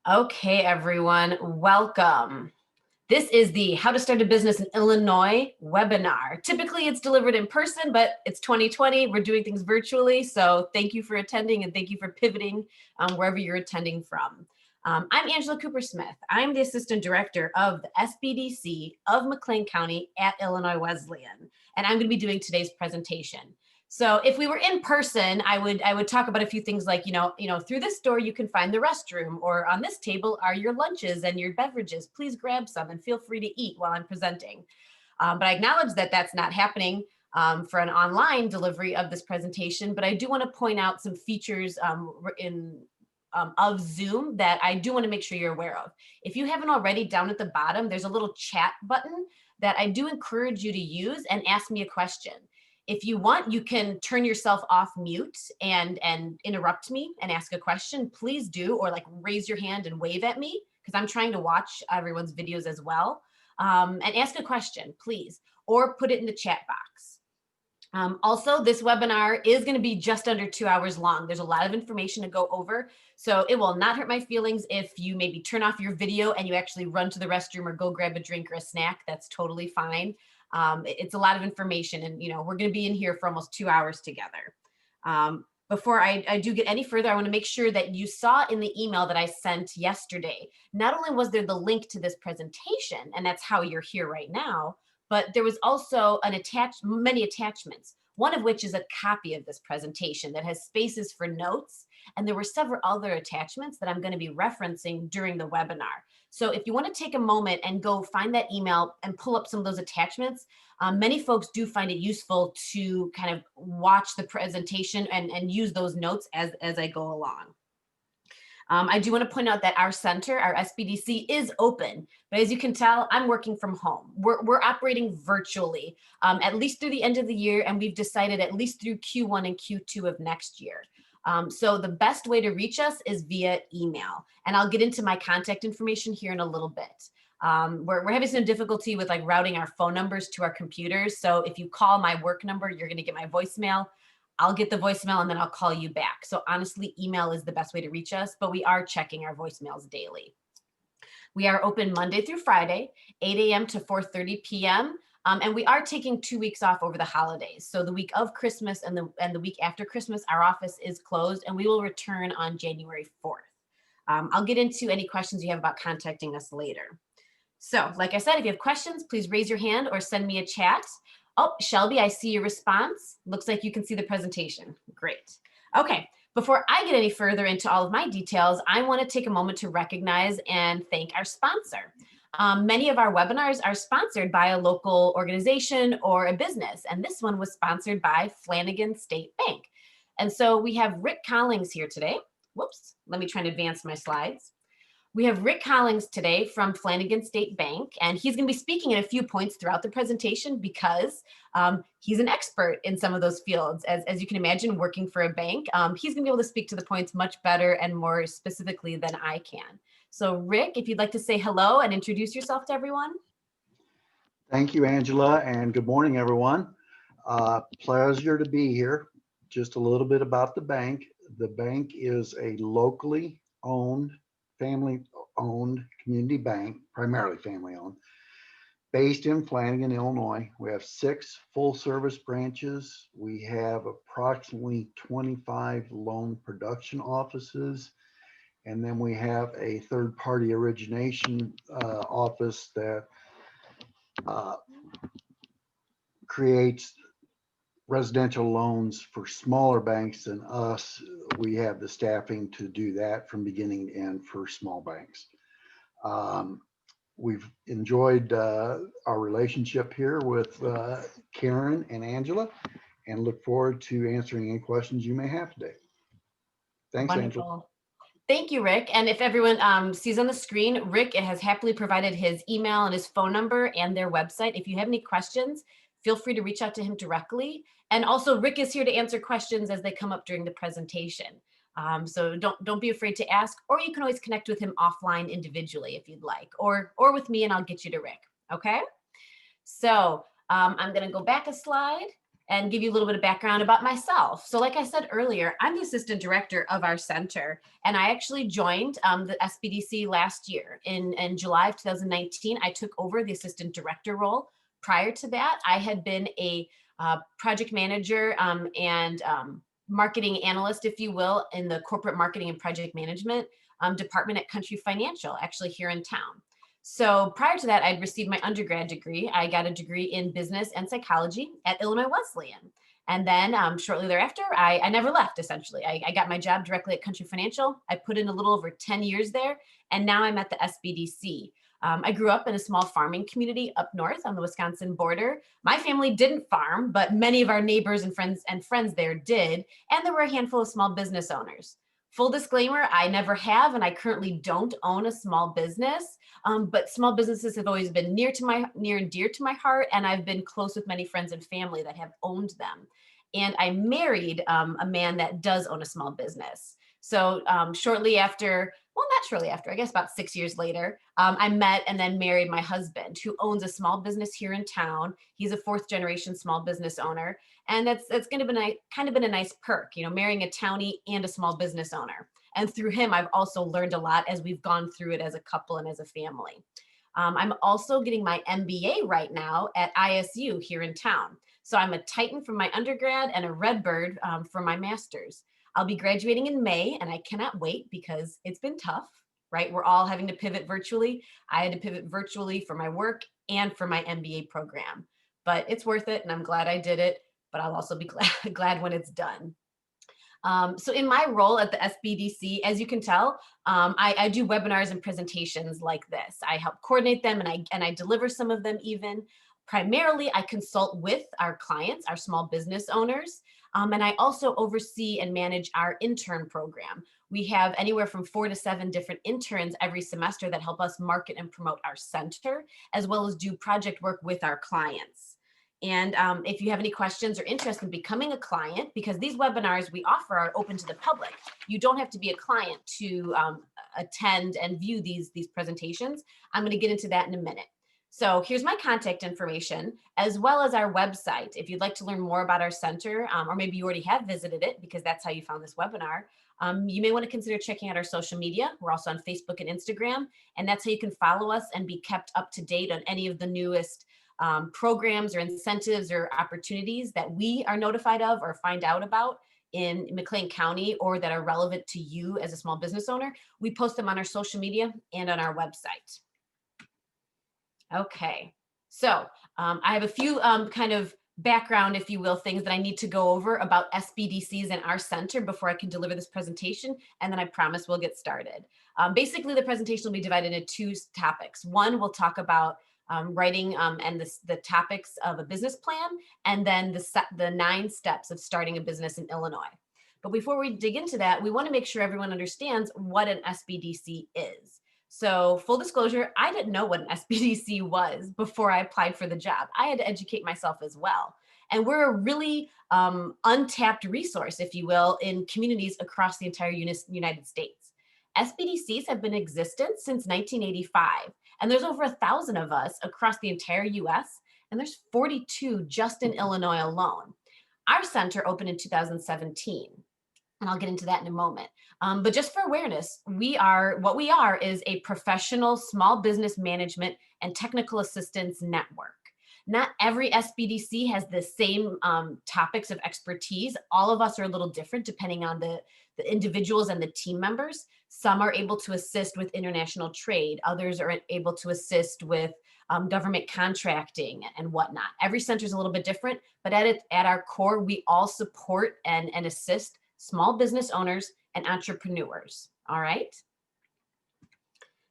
Okay, everyone, welcome. This is the How to Start a Business in Illinois webinar. Typically, it's delivered in person, but it's 2020. We're doing things virtually, so thank you for attending and thank you for pivoting wherever you're attending from. I'm Angela Cooper-Smith. I'm the Assistant Director of the SBDC of McLean County at Illinois Wesleyan, and I'm going to be doing today's presentation. So if we were in person, I would talk about a few things like, through this door, you can find the restroom, or on this table are your lunches and your beverages. Please grab some and feel free to eat while I'm presenting. But I acknowledge that that's not happening for an online delivery of this presentation. But I do want to point out some features of Zoom that I do want to make sure you're aware of. If you haven't already, down at the bottom, there's a little chat button that I do encourage you to use and ask me a question. If you want, you can turn yourself off mute and interrupt me and ask a question. Please do, or like raise your hand and wave at me because I'm trying to watch everyone's videos as well. And ask a question, please, or put it in the chat box. Also, this webinar is going to be just under 2 hours long. There's a lot of information to go over, so it will not hurt my feelings if you maybe turn off your video and you actually run to the restroom or go grab a drink or a snack. That's totally fine. It's a lot of information, and we're going to be in here for almost 2 hours together. Before I do get any further, I want to make sure that you saw in the email that I sent yesterday, not only was there the link to this presentation, and that's how you're here right now, but there was also many attachments, one of which is a copy of this presentation that has spaces for notes. And there were several other attachments that I'm going to be referencing during the webinar. So if you want to take a moment and go find that email and pull up some of those attachments, many folks do find it useful to kind of watch the presentation and use those notes as I go along. I do want to point out that our center, our SBDC, is open, but as you can tell, I'm working from home. We're operating virtually, at least through the end of the year, and we've decided at least through Q1 and Q2 of next year. So the best way to reach us is via email, and I'll get into my contact information here in a little bit. We're having some difficulty with like routing our phone numbers to our computers, so if you call my work number, you're going to get my voicemail. I'll get the voicemail and then I'll call you back. So honestly, email is the best way to reach us, but we are checking our voicemails daily. We are open Monday through Friday, 8 a.m. to 4:30 p.m. And we are taking 2 weeks off over the holidays. So the week of Christmas and the week after Christmas, our office is closed and we will return on January 4th. I'll get into any questions you have about contacting us later. So like I said, if you have questions, please raise your hand or send me a chat. Oh, Shelby, I see your response. Looks like you can see the presentation. Great. Okay, before I get any further into all of my details, I want to take a moment to recognize and thank our sponsor. Many of our webinars are sponsored by a local organization or a business, and this one was sponsored by Flanagan State Bank. And so we have Rick Collings here today. Whoops, let me try and advance my slides. We have Rick Collings today from Flanagan State Bank, and he's going to be speaking at a few points throughout the presentation because he's an expert in some of those fields. As you can imagine, working for a bank, he's going to be able to speak to the points much better and more specifically than I can. So Rick, if you'd like to say hello and introduce yourself to everyone. Thank you, Angela, and good morning, everyone. Pleasure to be here. Just a little bit about the bank. The bank is a locally owned, family-owned community bank, primarily family-owned, based in Flanagan, Illinois. We have 6 full-service branches. We have approximately 25 loan production offices, and then we have a third-party origination office that creates residential loans for smaller banks than us. We have the staffing to do that from beginning to end for small banks. We've enjoyed our relationship here with Karen and Angela, and look forward to answering any questions you may have today. Thanks, Wonderful. Angela. Thank you, Rick. And if everyone sees on the screen, Rick has happily provided his email and his phone number and their website. If you have any questions, feel free to reach out to him directly. And also Rick is here to answer questions as they come up during the presentation. So don't be afraid to ask, or you can always connect with him offline individually if you'd like, or with me and I'll get you to Rick, okay? So I'm gonna go back a slide and give you a little bit of background about myself. So like I said earlier, I'm the assistant director of our center, and I actually joined the SBDC last year. In July of 2019, I took over the assistant director role. Prior to that, I had been a project manager and marketing analyst, if you will, in the corporate marketing and project management department at Country Financial, actually here in town. So prior to that, I'd received my undergrad degree. I got a degree in business and psychology at Illinois Wesleyan. And then shortly thereafter, I never left, essentially. I got my job directly at Country Financial. I put in a little over 10 years there, and now I'm at the SBDC. I grew up in a small farming community up north on the Wisconsin border. My family didn't farm, but many of our neighbors and friends there did, and there were a handful of small business owners. Full disclaimer, I never have, and I currently don't own a small business. But small businesses have always been near and dear to my heart, and I've been close with many friends and family that have owned them. And I married a man that does own a small business. So shortly after, well, not shortly after, I guess about 6 years later, I met and then married my husband, who owns a small business here in town. He's a fourth generation small business owner. And that's going to be kind of been a nice perk, you know, marrying a townie and a small business owner. And through him, I've also learned a lot as we've gone through it as a couple and as a family. I'm also getting my MBA right now at ISU here in town. So I'm a Titan for my undergrad and a Redbird for my master's. I'll be graduating in May, and I cannot wait because it's been tough, right? We're all having to pivot virtually. I had to pivot virtually for my work and for my MBA program, but it's worth it, and I'm glad I did it, but I'll also be glad when it's done. So in my role at the SBDC, as you can tell, I do webinars and presentations like this. I help coordinate them, and I deliver some of them even. Primarily, I consult with our clients, our small business owners, and I also oversee and manage our intern program. We have anywhere from 4 to 7 different interns every semester that help us market and promote our center, as well as do project work with our clients. And if you have any questions or interest in becoming a client, because these webinars we offer are open to the public, you don't have to be a client to attend and view these presentations. I'm going to get into that in a minute. So here's my contact information, as well as our website. If you'd like to learn more about our center, or maybe you already have visited it because that's how you found this webinar, you may want to consider checking out our social media. We're also on Facebook and Instagram, and that's how you can follow us and be kept up to date on any of the newest programs or incentives or opportunities that we are notified of or find out about in McLean County or that are relevant to you as a small business owner. We post them on our social media and on our website. Okay, so I have a few kind of background, if you will, things that I need to go over about SBDCs and our center before I can deliver this presentation, and then I promise we'll get started. Basically, the presentation will be divided into 2 topics. One, we'll talk about writing and the topics of a business plan, and then the 9 steps of starting a business in Illinois. But before we dig into that, we want to make sure everyone understands what an SBDC is. So full disclosure, I didn't know what an SBDC was before I applied for the job. I had to educate myself as well. And we're a really untapped resource, if you will, in communities across the entire United States. SBDCs have been in existence since 1985. And there's over 1,000 of us across the entire US, and there's 42 just in Illinois alone. Our center opened in 2017, and I'll get into that in a moment. But just for awareness, what we are is a professional small business management and technical assistance network. Not every SBDC has the same topics of expertise. All of us are a little different depending on the individuals and the team members. Some are able to assist with international trade. Others are able to assist with government contracting and whatnot. Every center is a little bit different, but at our core, we all support and assist small business owners and entrepreneurs. All right.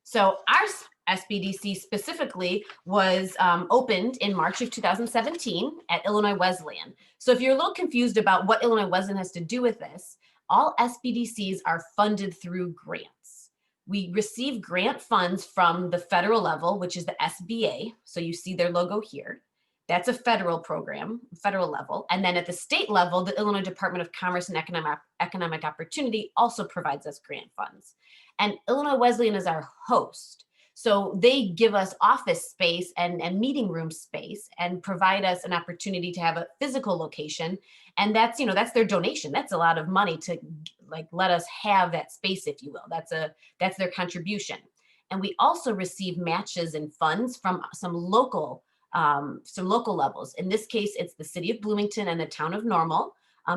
So our SBDC specifically was opened in March of 2017 at Illinois Wesleyan. So if you're a little confused about what Illinois Wesleyan has to do with this, all SBDCs are funded through grants. We receive grant funds from the federal level, which is the SBA. So you see their logo here. That's a federal program, federal level. And then at the state level, the Illinois Department of Commerce and Economic Opportunity also provides us grant funds. And Illinois Wesleyan is our host. So they give us office space and meeting room space and provide us an opportunity to have a physical location. And that's, that's their donation. That's a lot of money to like let us have that space, if you will. That's their contribution. And we also receive matches and funds from some local levels. In this case, it's the city of Bloomington and the town of Normal.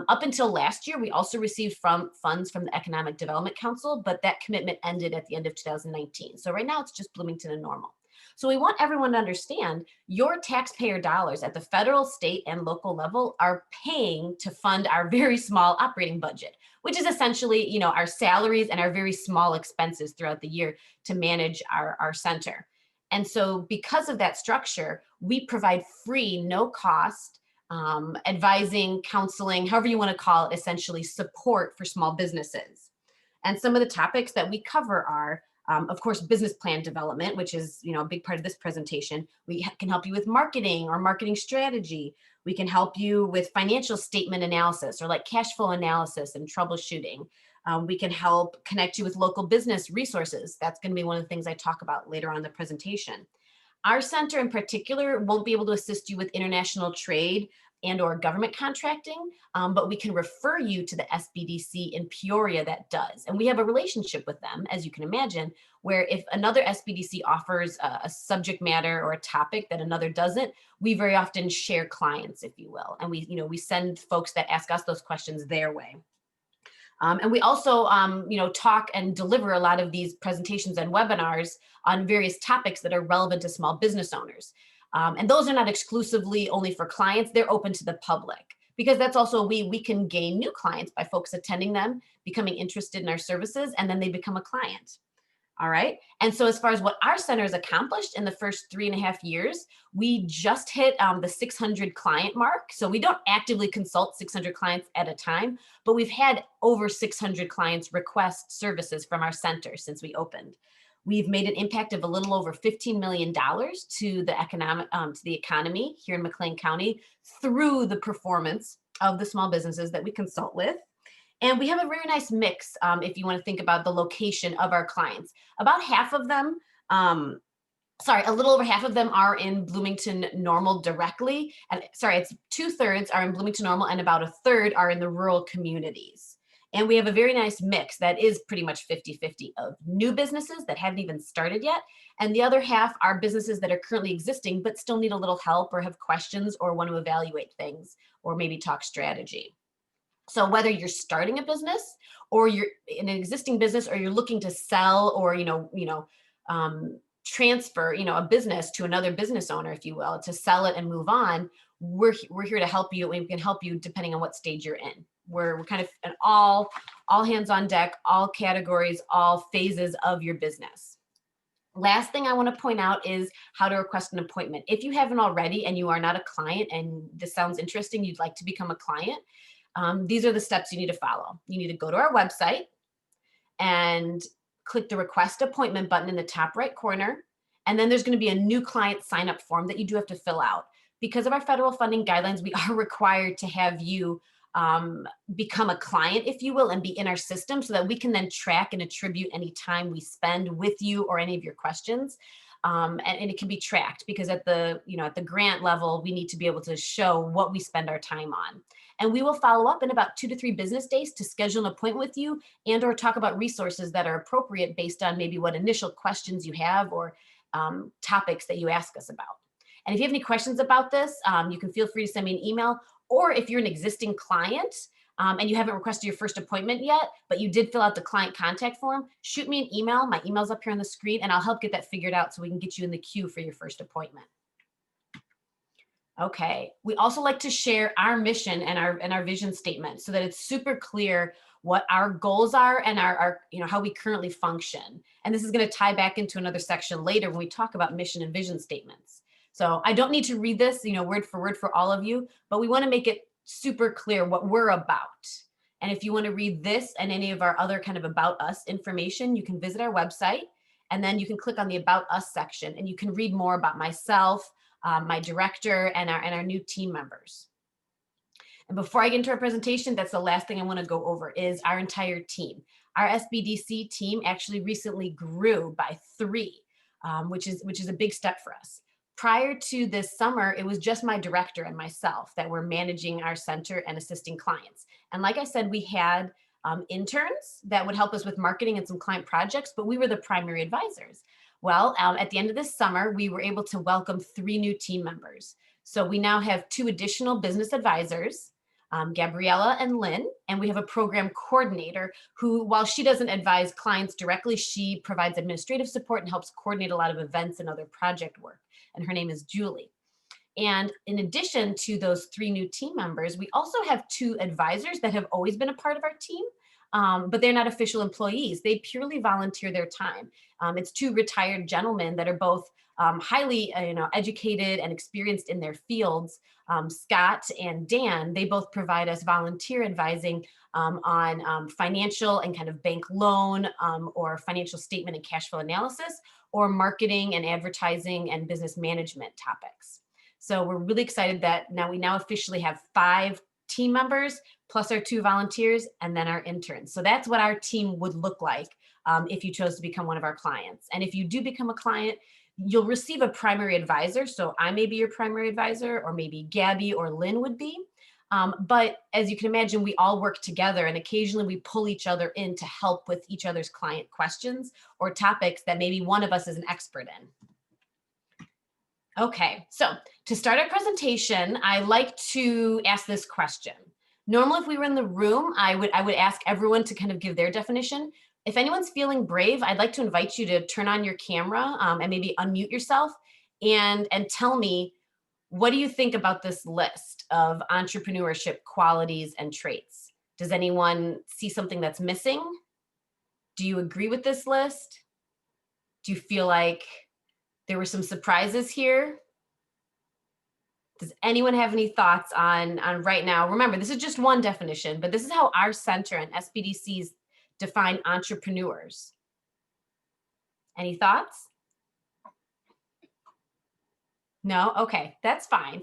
Up until last year, we also received funds from the Economic Development Council, but that commitment ended at the end of 2019. So right now it's just Bloomington and Normal. So we want everyone to understand your taxpayer dollars at the federal, state, and local level are paying to fund our very small operating budget, which is essentially, our salaries and our very small expenses throughout the year to manage our center. And so because of that structure, we provide free, no cost advising, counseling, however you want to call it, essentially support for small businesses. And some of the topics that we cover are, of course, business plan development, which is, a big part of this presentation. We can help you with marketing or marketing strategy. We can help you with financial statement analysis or like cash flow analysis and troubleshooting. We can help connect you with local business resources. That's going to be one of the things I talk about later on in the presentation. Our center in particular won't be able to assist you with international trade and or government contracting, but we can refer you to the SBDC in Peoria that does. And we have a relationship with them, as you can imagine, where if another SBDC offers a subject matter or a topic that another doesn't, we very often share clients, if you will. And we send folks that ask us those questions their way. And we also, talk and deliver a lot of these presentations and webinars on various topics that are relevant to small business owners. And those are not exclusively only for clients, they're open to the public, because that's also we can gain new clients by folks attending them, becoming interested in our services, and then they become a client. All right. And so as far as what our center has accomplished in the first 3.5 years, we just hit the 600 client mark. So we don't actively consult 600 clients at a time, but we've had over 600 clients request services from our center since we opened. We've made an impact of a little over $15 million to the economy here in McLean County through the performance of the small businesses that we consult with. And we have a very nice mix, if you want to think about the location of our clients. About half of them, a little over half of them are in Bloomington Normal directly. And it's 2/3 are in Bloomington Normal and about 1/3 are in the rural communities. And we have a very nice mix that is pretty much 50-50 of new businesses that haven't even started yet. And the other half are businesses that are currently existing, but still need a little help or have questions or want to evaluate things or maybe talk strategy. So whether you're starting a business or you're in an existing business or you're looking to sell or, transfer, a business to another business owner, if you will, to sell it and move on, we're here to help you. And we can help you depending on what stage you're in. We're kind of an all hands on deck, all categories, all phases of your business. Last thing I want to point out is how to request an appointment. If you haven't already and you are not a client and this sounds interesting, you'd like to become a client, these are the steps you need to follow. You need to go to our website and click the request appointment button in the top right corner. And then there's going to be a new client sign up form that you do have to fill out. Because of our federal funding guidelines, we are required to have you become a client, if you will, and be in our system so that we can then track and attribute any time we spend with you or any of your questions. And it can be tracked because at the grant level, we need to be able to show what we spend our time on. And we will follow up in about 2 to 3 business days to schedule an appointment with you and or talk about resources that are appropriate based on maybe what initial questions you have or topics that you ask us about. And if you have any questions about this, you can feel free to send me an email. Or if you're an existing client and you haven't requested your first appointment yet, but you did fill out the client contact form, shoot me an email. My email's up here on the screen and I'll help get that figured out so we can get you in the queue for your first appointment. Okay, we also like to share our mission and our vision statement so that it's super clear what our goals are and our how we currently function. And this is going to tie back into another section later when we talk about mission and vision statements. So I don't need to read this, word for word for all of you, but we want to make it super clear what we're about. And if you want to read this and any of our other kind of about us information, you can visit our website and then you can click on the about us section and you can read more about myself, my director and our new team members. And before I get into our presentation, that's the last thing I want to go over is our entire team. Our SBDC team actually recently grew by 3. which is a big step for us. Prior to this summer, it was just my director and myself that were managing our center and assisting clients. And like I said, we had interns that would help us with marketing and some client projects, but we were the primary advisors. Well, at the end of this summer, we were able to welcome 3 new team members. So we now have 2 additional business advisors, Gabriella and Lynn, and we have a program coordinator who, while she doesn't advise clients directly, she provides administrative support and helps coordinate a lot of events and other project work. And her name is Julie. And in addition to those 3 new team members, we also have 2 advisors that have always been a part of our team, but they're not official employees. They purely volunteer their time. It's 2 retired gentlemen that are both highly educated and experienced in their fields. Scott and Dan, they both provide us volunteer advising on financial and kind of bank loan or financial statement and cash flow analysis, or marketing and advertising and business management topics. So we're really excited that we now officially have 5 team members plus our 2 volunteers and then our interns. So that's what our team would look like if you chose to become one of our clients. And if you do become a client, you'll receive a primary advisor. So I may be your primary advisor, or maybe Gabby or Lynn would be. But as you can imagine, we all work together, and occasionally we pull each other in to help with each other's client questions or topics that maybe one of us is an expert in. Okay, so to start our presentation, I like to ask this question. Normally, if we were in the room, I would ask everyone to kind of give their definition. If anyone's feeling brave, I'd like to invite you to turn on your camera and maybe unmute yourself and tell me, what do you think about this list of entrepreneurship qualities and traits? Does anyone see something that's missing? Do you agree with this list? Do you feel like there were some surprises here? Does anyone have any thoughts on right now? Remember, this is just one definition, but this is how our center and SBDCs define entrepreneurs. Any thoughts? No? Okay, that's fine.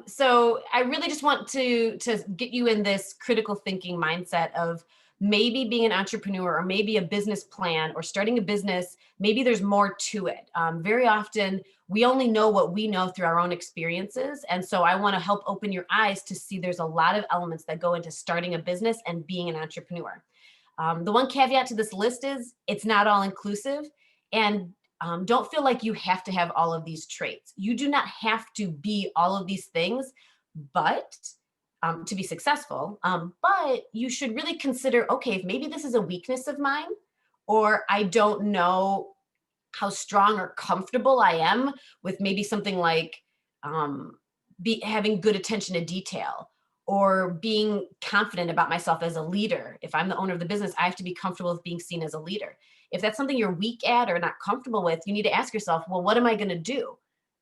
So I really just want to get you in this critical thinking mindset of maybe being an entrepreneur, or maybe a business plan, or starting a business. Maybe there's more to it. Very often, we only know what we know through our own experiences. And so I want to help open your eyes to see there's a lot of elements that go into starting a business and being an entrepreneur. The one caveat to this list is it's not all inclusive, and don't feel like you have to have all of these traits. You do not have to be all of these things, but to be successful. But you should really consider, okay, if maybe this is a weakness of mine, or I don't know how strong or comfortable I am with maybe something like having good attention to detail, or being confident about myself as a leader. If I'm the owner of the business, I have to be comfortable with being seen as a leader. If that's something you're weak at or not comfortable with, you need to ask yourself, well, what am I going to do?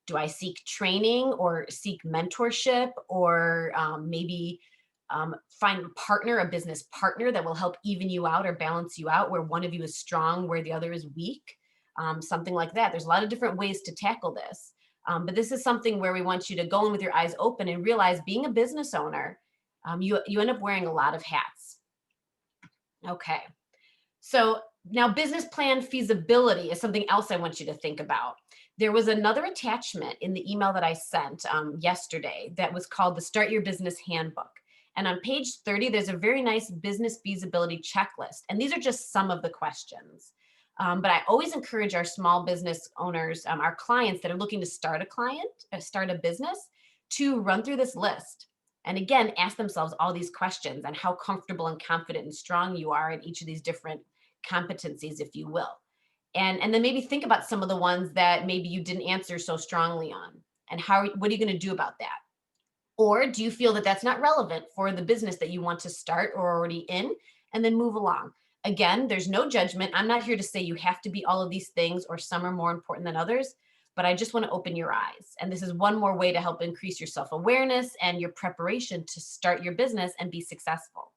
Do I seek training or seek mentorship, or maybe find a partner, a business partner that will help even you out or balance you out, where one of you is strong, where the other is weak, something like that. There's a lot of different ways to tackle this. But this is something where we want you to go in with your eyes open and realize, being a business owner, you end up wearing a lot of hats. Okay. So now business plan feasibility is something else I want you to think about. There was another attachment in the email that I sent yesterday that was called the Start Your Business Handbook. And on page 30, there's a very nice business feasibility checklist. And these are just some of the questions. But I always encourage our small business owners, our clients that are looking to start a business, to run through this list. And again, ask themselves all these questions and how comfortable and confident and strong you are in each of these different competencies, if you will. And then maybe think about some of the ones that maybe you didn't answer so strongly on, and what are you going to do about that? Or do you feel that that's not relevant for the business that you want to start or already in, and then move along? Again, there's no judgment. I'm not here to say you have to be all of these things or some are more important than others, but I just want to open your eyes. And this is one more way to help increase your self-awareness and your preparation to start your business and be successful.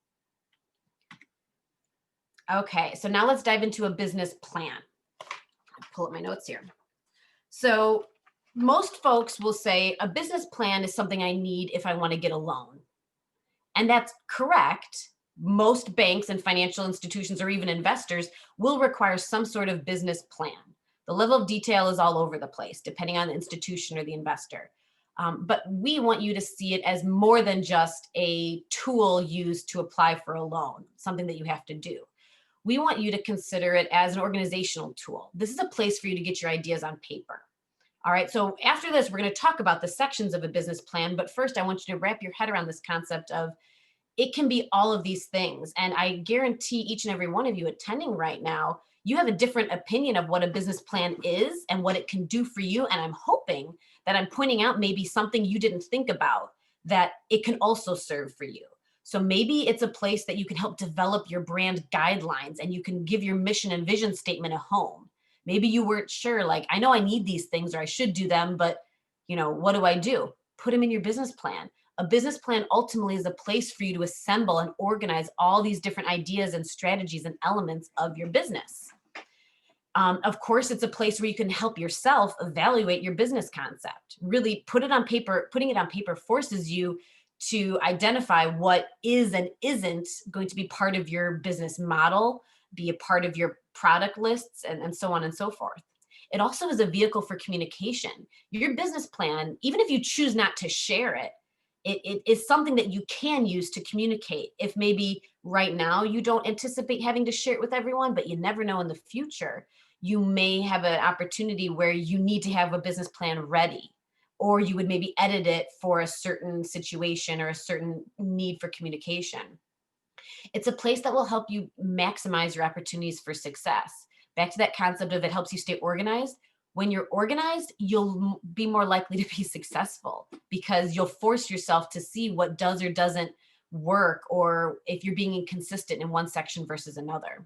Okay, so now let's dive into a business plan. I'll pull up my notes here. So most folks will say a business plan is something I need if I want to get a loan. And that's correct. Most banks and financial institutions, or even investors, will require some sort of business plan. The level of detail is all over the place, depending on the institution or the investor. But we want you to see it as more than just a tool used to apply for a loan, something that you have to do. We want you to consider it as an organizational tool. This is a place for you to get your ideas on paper. All right, so after this, we're going to talk about the sections of a business plan. But first, I want you to wrap your head around this concept of it can be all of these things. And I guarantee each and every one of you attending right now, you have a different opinion of what a business plan is and what it can do for you. And I'm hoping that I'm pointing out maybe something you didn't think about that it can also serve for you. So maybe it's a place that you can help develop your brand guidelines and you can give your mission and vision statement a home. Maybe you weren't sure, like, I know I need these things or I should do them, but what do I do? Put them in your business plan. A business plan ultimately is a place for you to assemble and organize all these different ideas and strategies and elements of your business. Of course, it's a place where you can help yourself evaluate your business concept. Really put it on paper. Putting it on paper forces you to identify what is and isn't going to be part of your business model, be a part of your product lists, and so on and so forth. It also is a vehicle for communication. Your business plan, even if you choose not to share it, it is something that you can use to communicate. If maybe right now you don't anticipate having to share it with everyone, but you never know in the future, you may have an opportunity where you need to have a business plan ready, or you would maybe edit it for a certain situation or a certain need for communication. It's a place that will help you maximize your opportunities for success. Back to that concept of it helps you stay organized. When you're organized, you'll be more likely to be successful because you'll force yourself to see what does or doesn't work, or if you're being inconsistent in one section versus another.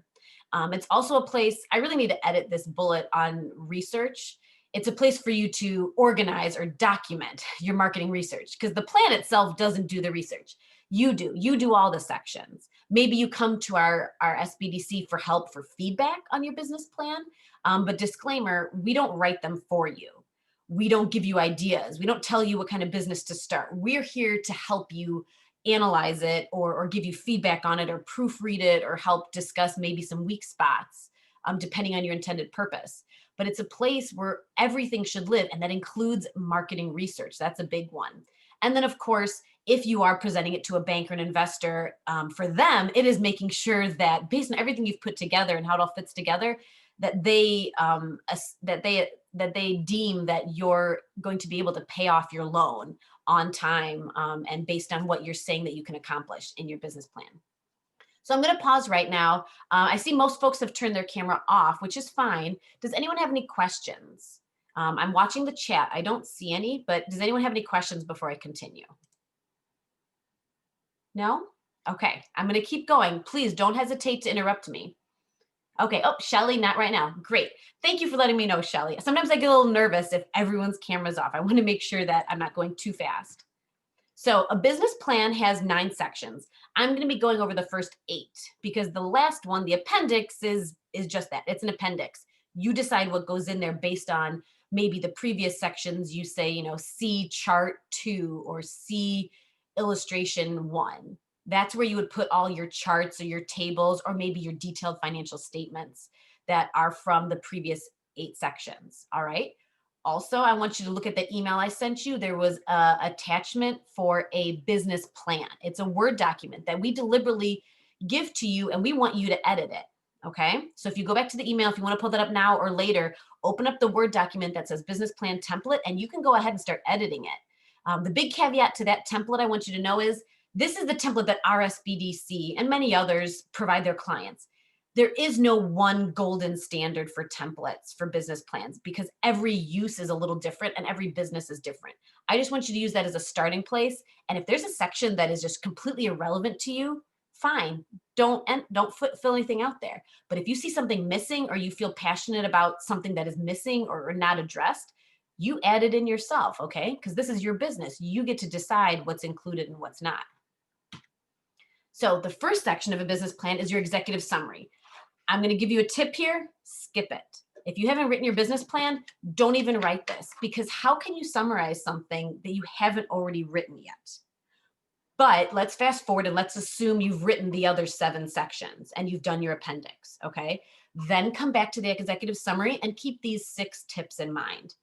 It's also a place, I really need to edit this bullet on research. It's a place for you to organize or document your marketing research because the plan itself doesn't do the research. You do all the sections. Maybe you come to our SBDC for help for feedback on your business plan. But disclaimer, we don't write them for you. We don't give you ideas. We don't tell you what kind of business to start. We're here to help you analyze it or give you feedback on it or proofread it or help discuss maybe some weak spots, depending on your intended purpose. But it's a place where everything should live, and that includes marketing research. That's a big one. And then, of course, if you are presenting it to a bank or an investor, for them, it is making sure that based on everything you've put together and how it all fits together, that they deem that you're going to be able to pay off your loan on time, and based on what you're saying that you can accomplish in your business plan. So I'm going to pause right now. I see most folks have turned their camera off, which is fine. Does anyone have any questions? I'm watching the chat. I don't see any, but does anyone have any questions before I continue? No? Okay, I'm going to keep going. Please don't hesitate to interrupt me. Okay. Oh, Shelly, not right now. Great. Thank you for letting me know, Shelly. Sometimes I get a little nervous if everyone's camera's off. I want to make sure that I'm not going too fast. So a business plan has 9 sections. I'm going to be going over the first 8 because the last one, the appendix, is just that. It's an appendix. You decide what goes in there based on maybe the previous sections. You say, see chart 2 or see illustration 1. That's where you would put all your charts or your tables or maybe your detailed financial statements that are from the previous 8 sections. All right. Also, I want you to look at the email I sent you. There was an attachment for a business plan. It's a Word document that we deliberately give to you, and we want you to edit it. Okay. So if you go back to the email, if you want to pull that up now or later, open up the Word document that says business plan template, and you can go ahead and start editing it. The big caveat to that template I want you to know is this is the template that our SBDC and many others provide their clients. There is no one golden standard for templates for business plans because every use is a little different and every business is different. I just want you to use that as a starting place. And if there's a section that is just completely irrelevant to you, fine. Don't fill anything out there. But if you see something missing or you feel passionate about something that is missing or not addressed, you add it in yourself, okay? Because this is your business. You get to decide what's included and what's not. So the first section of a business plan is your executive summary. I'm going to give you a tip here. Skip it. If you haven't written your business plan, don't even write this because how can you summarize something that you haven't already written yet? But let's fast forward and let's assume you've written the other 7 sections and you've done your appendix, okay? Then come back to the executive summary and keep these 6 tips in mind.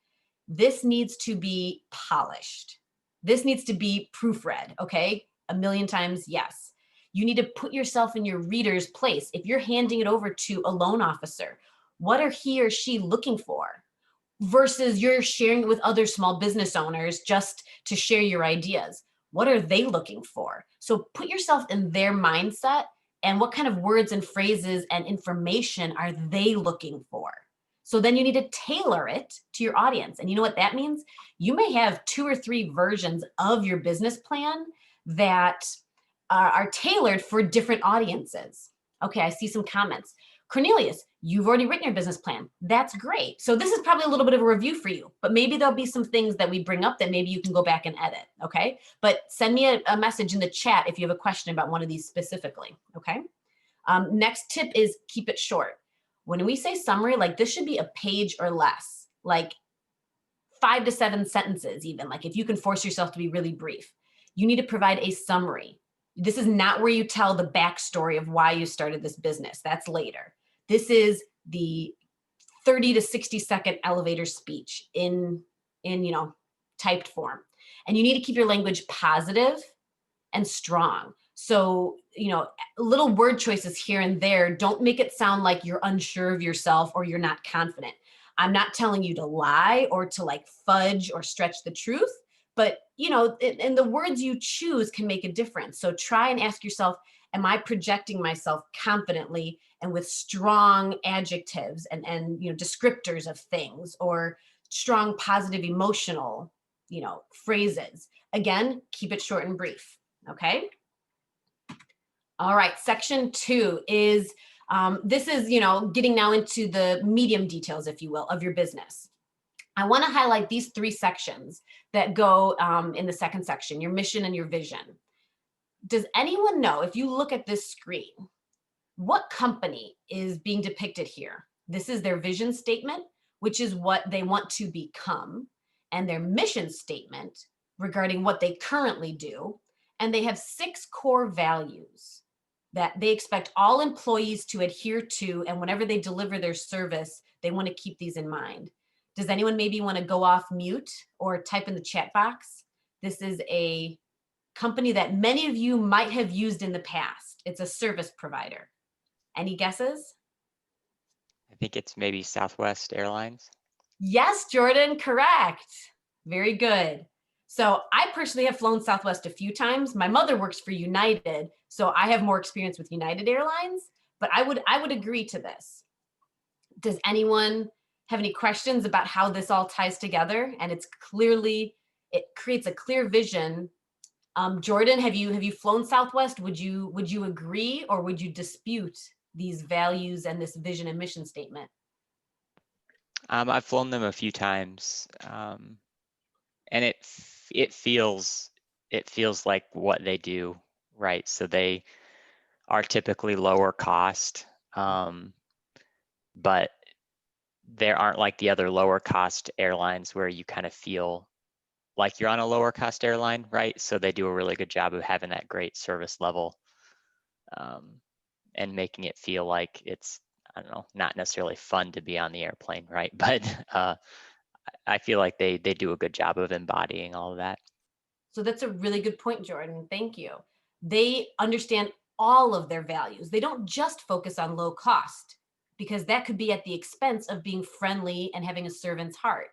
This needs to be polished. This needs to be proofread, okay? A million times, yes. You need to put yourself in your reader's place. If you're handing it over to a loan officer, what are he or she looking for? Versus you're sharing it with other small business owners just to share your ideas. What are they looking for? So put yourself in their mindset and what kind of words and phrases and information are they looking for? So then you need to tailor it to your audience. And you know what that means? You may have 2 or 3 versions of your business plan that are tailored for different audiences. Okay, I see some comments. Cornelius, you've already written your business plan. That's great. So this is probably a little bit of a review for you, but maybe there'll be some things that we bring up that maybe you can go back and edit, okay? But send me a message in the chat if you have a question about one of these specifically, okay? Next tip is keep it short. When we say summary, like this should be a page or less, like 5 to 7 sentences even, like if you can force yourself to be really brief. You need to provide a summary. This is not where you tell the backstory of why you started this business. That's later. This is the 30 to 60-second elevator speech in typed form. And you need to keep your language positive and strong. So, little word choices here and there don't make it sound like you're unsure of yourself or you're not confident. I'm not telling you to lie or to like fudge or stretch the truth, but and the words you choose can make a difference. So try and ask yourself, am I projecting myself confidently and with strong adjectives and descriptors of things, or strong positive emotional phrases? Again, keep it short and brief. Okay. All right. Section 2 is this is getting now into the medium details, if you will, of your business. I want to highlight these 3 sections that go in the second section: your mission and your vision. Does anyone know, if you look at this screen, what company is being depicted here? This is their vision statement, which is what they want to become, and their mission statement regarding what they currently do. And they have 6 core values that they expect all employees to adhere to. And whenever they deliver their service, they want to keep these in mind. Does anyone maybe want to go off mute or type in the chat box? This is a company that many of you might have used in the past. It's a service provider. Any guesses? I think it's maybe Southwest Airlines. Yes, Jordan, correct. Very good. So I personally have flown Southwest a few times. My mother works for United, so I have more experience with United Airlines, but I would agree to this. Does anyone have any questions about how this all ties together? And it creates a clear vision. Jordan, have you flown Southwest? Would you agree, or would you dispute these values and this vision and mission statement? I've flown them a few times, and it feels like what they do, right? So they are typically lower cost, but there aren't like the other lower cost airlines where you kind of feel like you're on a lower cost airline, right? So they do a really good job of having that great service level, and making it feel like it's, I don't know, not necessarily fun to be on the airplane, right? But I feel like they do a good job of embodying all of that. So that's a really good point, Jordan. Thank you. They understand all of their values. They don't just focus on low cost, because that could be at the expense of being friendly and having a servant's heart.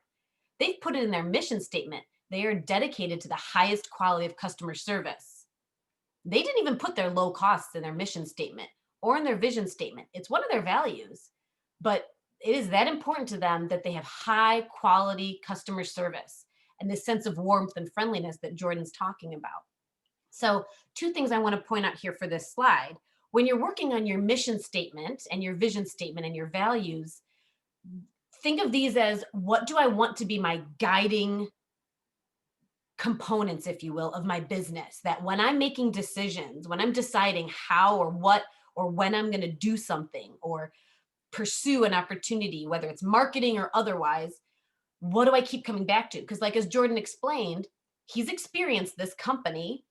They've put it in their mission statement. They are dedicated to the highest quality of customer service. They didn't even put their low costs in their mission statement or in their vision statement. It's one of their values, but it is that important to them that they have high quality customer service and this sense of warmth and friendliness that Jordan's talking about. So 2 things I want to point out here for this slide. When you're working on your mission statement and your vision statement and your values, think of these as, what do I want to be my guiding components, if you will, of my business, that when I'm making decisions, when I'm deciding how or what or when I'm going to do something or pursue an opportunity, whether it's marketing or otherwise, what do I keep coming back to? Because like as Jordan explained, he's experienced this company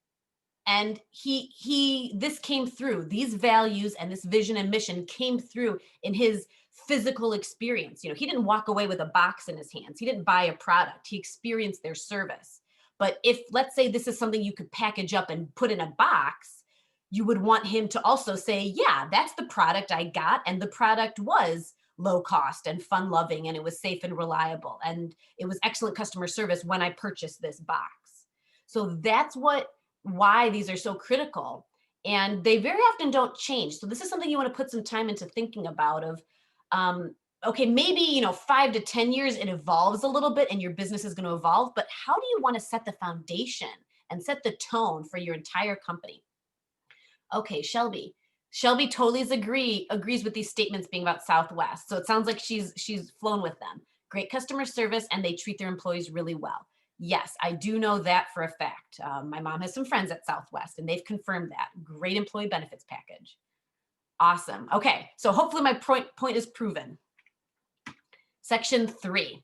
And this came through, these values and this vision and mission came through in his physical experience. You know, he didn't walk away with a box in his hands. He didn't buy a product. He experienced their service. But if, let's say, this is something you could package up and put in a box, you would want him to also say, yeah, that's the product I got. And the product was low cost and fun loving, and it was safe and reliable. And it was excellent customer service when I purchased this box. So that's why these are so critical. And they very often don't change. So this is something you want to put some time into thinking about of, okay, maybe, 5 to 10 years, it evolves a little bit and your business is going to evolve, but how do you want to set the foundation and set the tone for your entire company? Okay, Shelby totally agrees with these statements being about Southwest. So it sounds like she's flown with them. Great customer service, and they treat their employees really well. Yes, I do know that for a fact. My mom has some friends at Southwest, and they've confirmed that. Great employee benefits package. Awesome. Okay, so hopefully my point is proven. Section 3.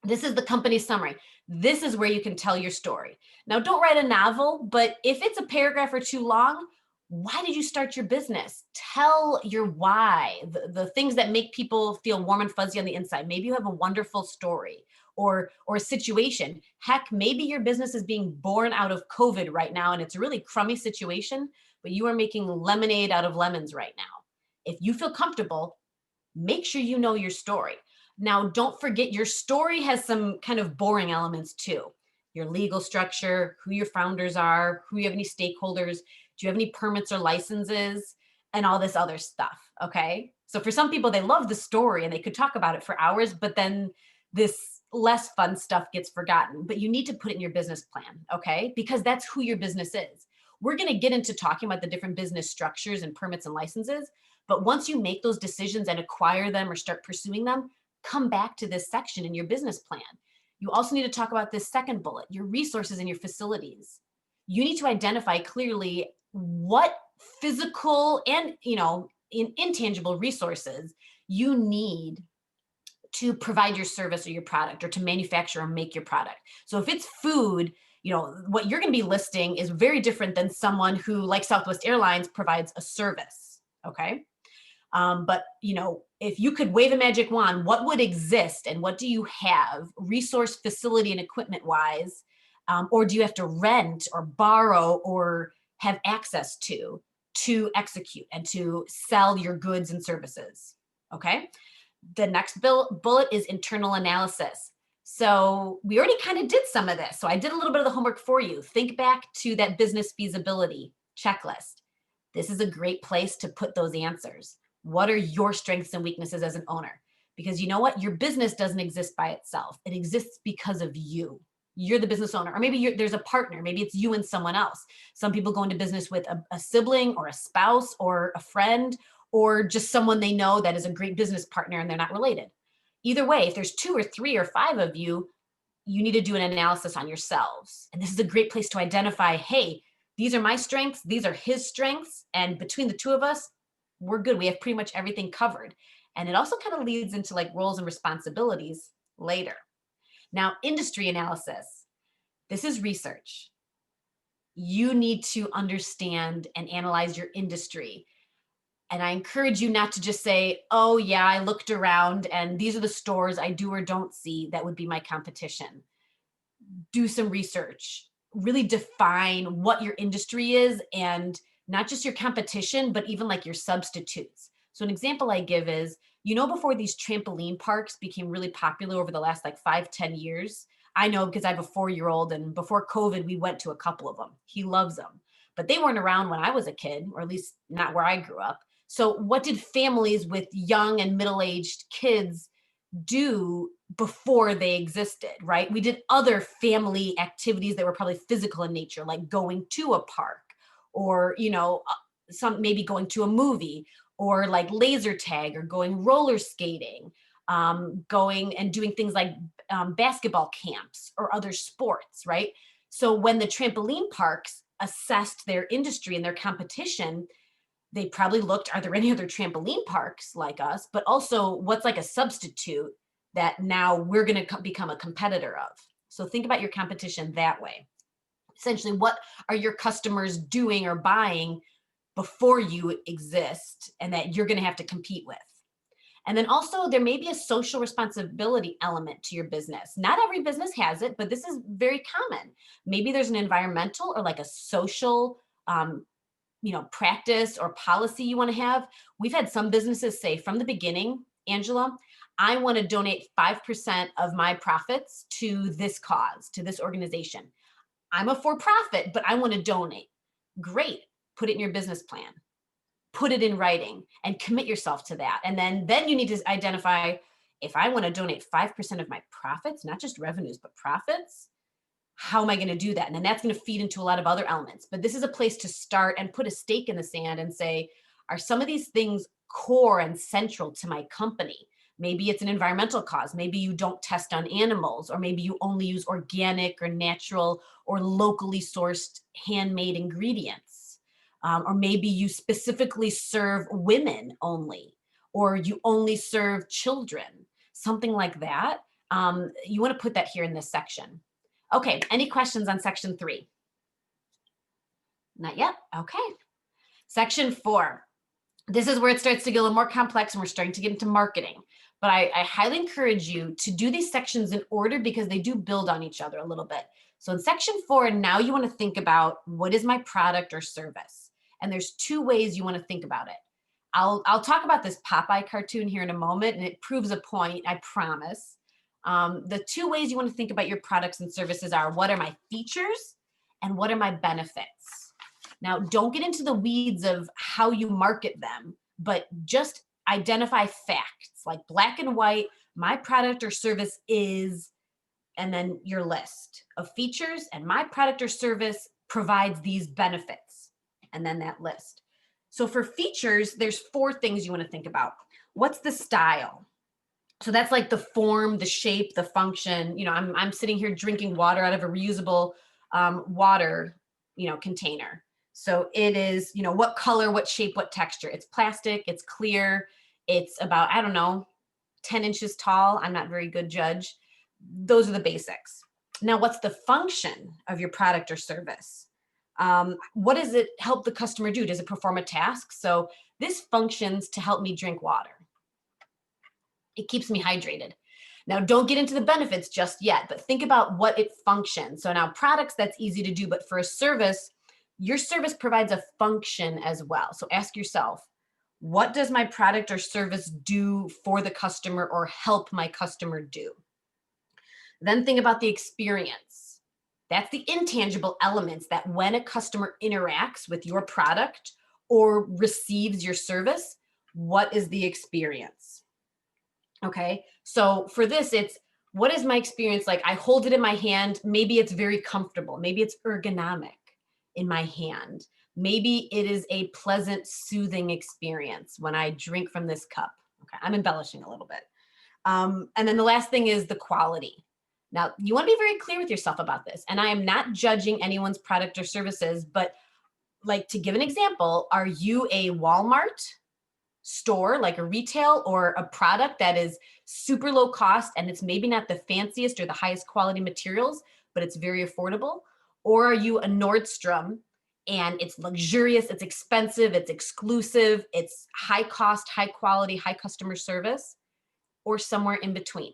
This is the company summary. This is where you can tell your story. Now, don't write a novel, but if it's a paragraph or too long, why did you start your business? Tell your why, the things that make people feel warm and fuzzy on the inside. Maybe you have a wonderful story or a situation. Heck, maybe your business is being born out of COVID right now, and it's a really crummy situation, but you are making lemonade out of lemons right now. If you feel comfortable, make sure you know your story. Now, don't forget your story has some kind of boring elements too. Your legal structure, who your founders are, who you have any stakeholders, do you have any permits or licenses, and all this other stuff, okay? So for some people, they love the story and they could talk about it for hours, but then this less fun stuff gets forgotten. But you need to put it in your business plan, okay? Because that's who your business is. We're gonna get into talking about the different business structures and permits and licenses, but once you make those decisions and acquire them or start pursuing them, come back to this section in your business plan. You also need to talk about this second bullet, your resources and your facilities. You need to identify clearly what physical and intangible resources you need to provide your service or your product, or to manufacture or make your product. So if it's food, what you're going to be listing is very different than someone who, like Southwest Airlines, provides a service. Okay. But if you could wave a magic wand, what would exist and what do you have resource, facility, and equipment wise? Or do you have to rent or borrow or have access to execute and to sell your goods and services? Okay. The next bullet is internal analysis. So we already kind of did some of this. So I did a little bit of the homework for you. Think back to that business feasibility checklist. This is a great place to put those answers. What are your strengths and weaknesses as an owner? Because you know what? Your business doesn't exist by itself. It exists because of you. You're the business owner, or maybe there's a partner. Maybe it's you and someone else. Some people go into business with a sibling or a spouse or a friend, or just someone they know that is a great business partner and they're not related. Either way, if there's 2 or 3 or 5 of you, you need to do an analysis on yourselves. And this is a great place to identify, hey, these are my strengths, these are his strengths, and between the two of us, we're good. We have pretty much everything covered. And it also kind of leads into like roles and responsibilities later. Now, industry analysis. This is research. You need to understand and analyze your industry. And I encourage you not to just say, oh yeah, I looked around and these are the stores I do or don't see that would be my competition. Do some research. Really define what your industry is, and not just your competition, but even like your substitutes. So an example I give is, before these trampoline parks became really popular over the last like 5-10 years, I know because I have a 4-year-old, and before COVID, we went to a couple of them. He loves them, but they weren't around when I was a kid, or at least not where I grew up. So what did families with young and middle-aged kids do before they existed, right? We did other family activities that were probably physical in nature, like going to a park, or, some maybe going to a movie, or like laser tag, or going roller skating, going and doing things like basketball camps or other sports, right? So when the trampoline parks assessed their industry and their competition, they probably looked, are there any other trampoline parks like us? But also, what's like a substitute that now we're going to become a competitor of? So think about your competition that way. Essentially, what are your customers doing or buying before you exist and that you're going to have to compete with? And then also there may be a social responsibility element to your business. Not every business has it, but this is very common. Maybe there's an environmental or like a social practice or policy you want to have. We've had some businesses say from the beginning, Angela, I want to donate 5% of my profits to this cause, to this organization. I'm a for-profit, but I want to donate. Great. Put it in your business plan. Put it in writing and commit yourself to that. And then you need to identify, if I want to donate 5% of my profits, not just revenues, but profits, how am I going to do that? And then that's going to feed into a lot of other elements. But this is a place to start and put a stake in the sand and say, are some of these things core and central to my company? Maybe it's an environmental cause. Maybe you don't test on animals, or maybe you only use organic or natural or locally sourced handmade ingredients. Or maybe you specifically serve women only, or you only serve children, something like that. You want to put that here in this section. Okay, any questions on section 3? Not yet? Okay. Section 4. This is where it starts to get a little more complex and we're starting to get into marketing. But I highly encourage you to do these sections in order because they do build on each other a little bit. So in section 4, now you want to think about what is my product or service? And there's 2 ways you want to think about it. I'll talk about this Popeye cartoon here in a moment, and it proves a point, I promise. The 2 ways you want to think about your products and services are, what are my features and what are my benefits? Now, don't get into the weeds of how you market them, but just identify facts like black and white, my product or service is, and then your list of features, and my product or service provides these benefits, and then that list. So for features, there's 4 things you want to think about. What's the style? So that's like the form, the shape, the function. I'm sitting here drinking water out of a reusable water, container. So it is, what color, what shape, what texture. It's plastic, it's clear, it's about, 10 inches tall. I'm not a very good judge. Those are the basics. Now, what's the function of your product or service? What does it help the customer do? Does it perform a task? So this functions to help me drink water. It keeps me hydrated. Now, don't get into the benefits just yet, but think about what it functions. So now products, that's easy to do, but for a service, your service provides a function as well. So ask yourself, what does my product or service do for the customer or help my customer do? Then think about the experience. That's the intangible elements that when a customer interacts with your product or receives your service, what is the experience? Okay, so for this, it's, what is my experience like? I hold it in my hand. Maybe it's very comfortable. Maybe it's ergonomic in my hand. Maybe it is a pleasant, soothing experience when I drink from this cup. Okay, I'm embellishing a little bit. And then the last thing is the quality. Now, you want to be very clear with yourself about this. And I am not judging anyone's product or services, but like, to give an example, are you a Walmart store, like a retail, or a product that is super low cost and it's maybe not the fanciest or the highest quality materials, but it's very affordable? Or are you a Nordstrom and it's luxurious, it's expensive, it's exclusive, it's high cost, high quality, high customer service, or somewhere in between?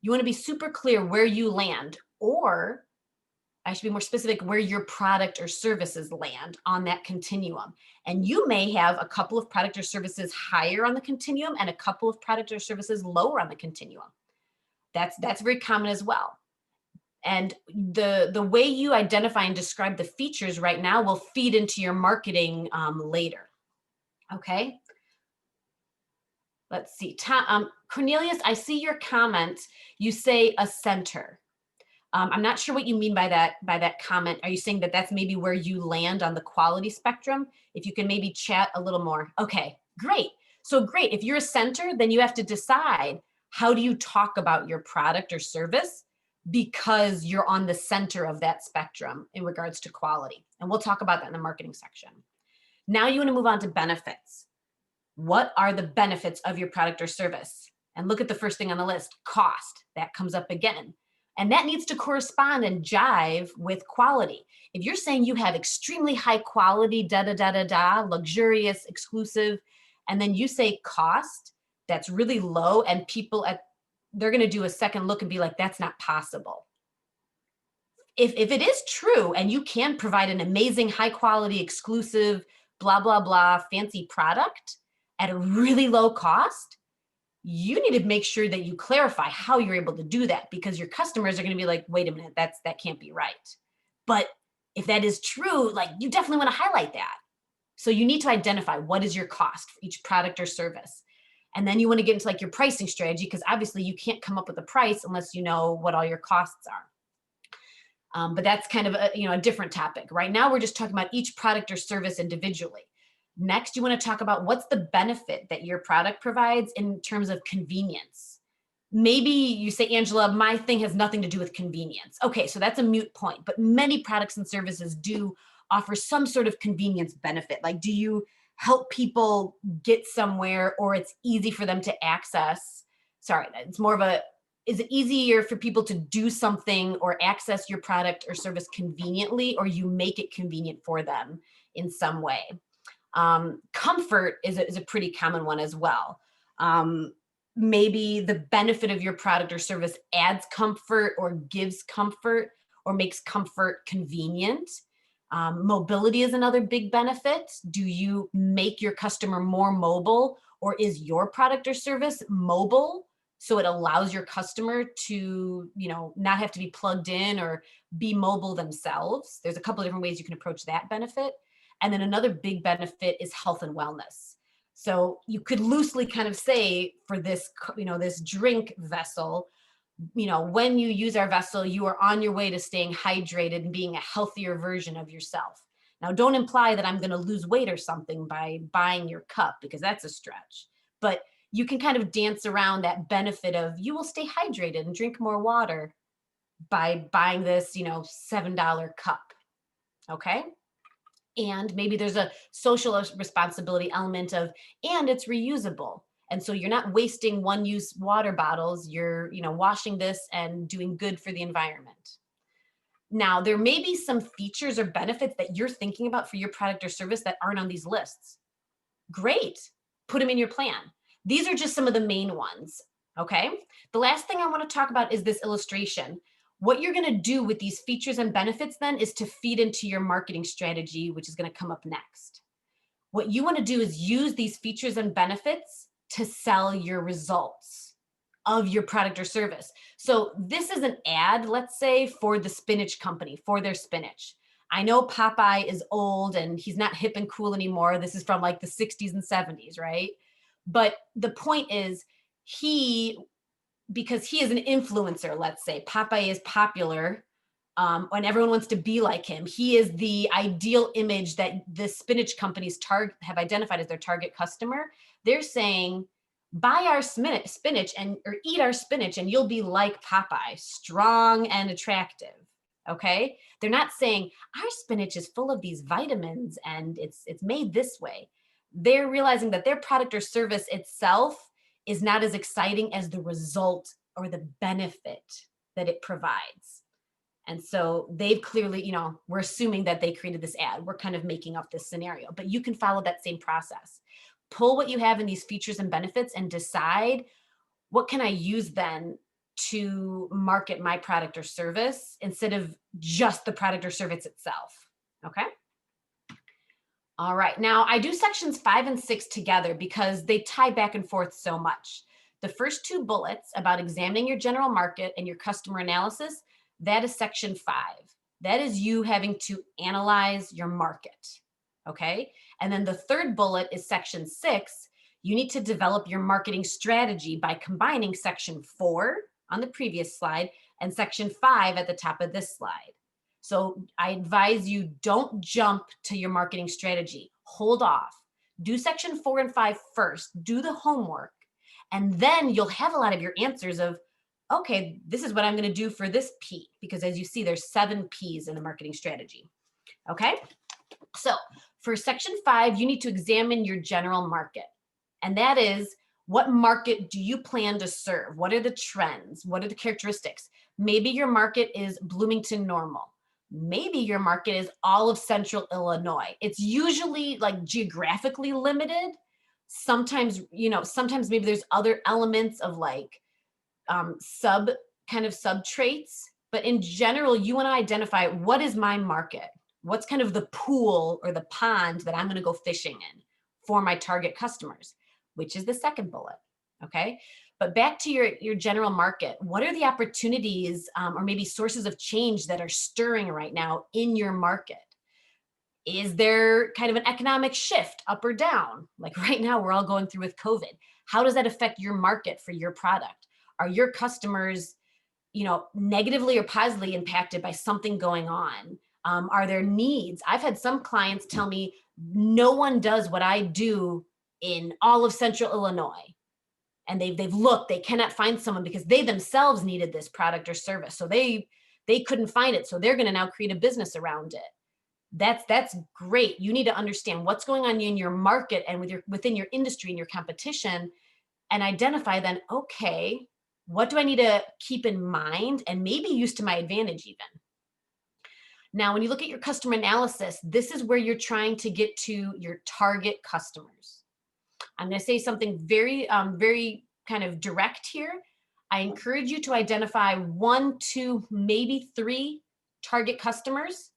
You want to be super clear where you land, or I should be more specific, where your product or services land on that continuum. And you may have a couple of product or services higher on the continuum and a couple of product or services lower on the continuum. That's very common as well. And the way you identify and describe the features right now will feed into your marketing later. Okay. Let's see. Cornelius, I see your comment. You say a center. I'm not sure what you mean by that comment. Are you saying that that's maybe where you land on the quality spectrum? If you can maybe chat a little more. Okay, great. So great. If you're a center, then you have to decide, how do you talk about your product or service? Because you're on the center of that spectrum in regards to quality. And we'll talk about that in the marketing section. Now you want to move on to benefits. What are the benefits of your product or service? And look at the first thing on the list, cost. That comes up again. And that needs to correspond and jive with quality. If you're saying you have extremely high quality, luxurious, exclusive, and then you say cost that's really low, and people they're going to do a second look and be like, that's not possible. If it is true and you can provide an amazing, high quality, exclusive, blah, blah, blah, fancy product at a really low cost, you need to make sure that you clarify how you're able to do that, because your customers are going to be like, wait a minute, that can't be right. But if that is true, like, you definitely want to highlight that. So you need to identify what is your cost for each product or service. And then you want to get into like your pricing strategy, because obviously you can't come up with a price unless you know what all your costs are. But that's kind of a different topic. Right now, we're just talking about each product or service individually. Next, you want to talk about what's the benefit that your product provides in terms of convenience. Maybe you say, Angela, my thing has nothing to do with convenience. Okay, so that's a moot point, but many products and services do offer some sort of convenience benefit. Like, do you help people get somewhere, or it's easy for them to access? Sorry, it's more of a, is it easier for people to do something or access your product or service conveniently, or you make it convenient for them in some way? Comfort is a pretty common one as well. Maybe the benefit of your product or service adds comfort or gives comfort or makes comfort convenient. Mobility is another big benefit. Do you make your customer more mobile, or is your product or service mobile so it allows your customer to, not have to be plugged in or be mobile themselves? There's a couple of different ways you can approach that benefit. And then another big benefit is health and wellness. So you could loosely kind of say for this, this drink vessel, when you use our vessel, you are on your way to staying hydrated and being a healthier version of yourself. Now, don't imply that I'm going to lose weight or something by buying your cup, because that's a stretch. But you can kind of dance around that benefit of you will stay hydrated and drink more water by buying this, $7 cup. Okay. And maybe there's a social responsibility element of, and it's reusable. And so you're not wasting one-use water bottles. You're, washing this and doing good for the environment. Now, there may be some features or benefits that you're thinking about for your product or service that aren't on these lists. Great. Put them in your plan. These are just some of the main ones. Okay. The last thing I want to talk about is this illustration. What you're going to do with these features and benefits then is to feed into your marketing strategy, which is going to come up next. What you want to do is use these features and benefits to sell your results of your product or service. So this is an ad, let's say, for the spinach company, for their spinach. I know Popeye is old and he's not hip and cool anymore. This is from like the 60s and 70s, right? But the point is, because he is an influencer, let's say, Popeye is popular, and everyone wants to be like him. He is the ideal image that the spinach companies have identified as their target customer. They're saying, buy our spinach or eat our spinach and you'll be like Popeye, strong and attractive. Okay. They're not saying our spinach is full of these vitamins and it's made this way. They're realizing that their product or service itself is not as exciting as the result or the benefit that it provides. And so they've clearly, we're assuming that they created this ad. We're kind of making up this scenario, but you can follow that same process. Pull what you have in these features and benefits and decide, what can I use then to market my product or service instead of just the product or service itself. Okay. All right. Now I do sections 5 and 6 together because they tie back and forth so much. The first 2 bullets about examining your general market and your customer analysis, that is section 5. That is you having to analyze your market. Okay. And then the third bullet is section 6. You need to develop your marketing strategy by combining section 4 on the previous slide and section 5 at the top of this slide. So I advise you, don't jump to your marketing strategy. Hold off. Do section 4 and 5 first. Do the homework. And then you'll have a lot of your answers of, okay, this is what I'm going to do for this P, because as you see, there's 7 Ps in the marketing strategy. Okay. So for section 5, you need to examine your general market. And that is, what market do you plan to serve? What are the trends? What are the characteristics? Maybe your market is Bloomington Normal. Maybe your market is all of Central Illinois. It's usually like geographically limited. Sometimes, sometimes maybe there's other elements of like sub traits, but in general, you want to identify what is my market? What's kind of the pool or the pond that I'm going to go fishing in for my target customers, which is the second bullet. Okay. But back to your general market, what are the opportunities or maybe sources of change that are stirring right now in your market? Is there kind of an economic shift up or down? Like right now, we're all going through with COVID. How does that affect your market for your product? Are your customers, negatively or positively impacted by something going on? Are there needs? I've had some clients tell me no one does what I do in all of Central Illinois. And they've looked, they cannot find someone because they themselves needed this product or service. So they couldn't find it. So they're going to now create a business around it. That's great. You need to understand what's going on in your market and within your industry and your competition, and identify then, okay, what do I need to keep in mind and maybe use to my advantage even? Now, when you look at your customer analysis, this is where you're trying to get to your target customers. I'm going to say something very, very kind of direct here. I encourage you to identify 1, 2, maybe 3 target customers,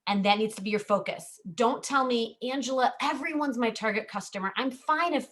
and that needs to be your focus. Don't tell me, Angela, everyone's my target customer. I'm fine if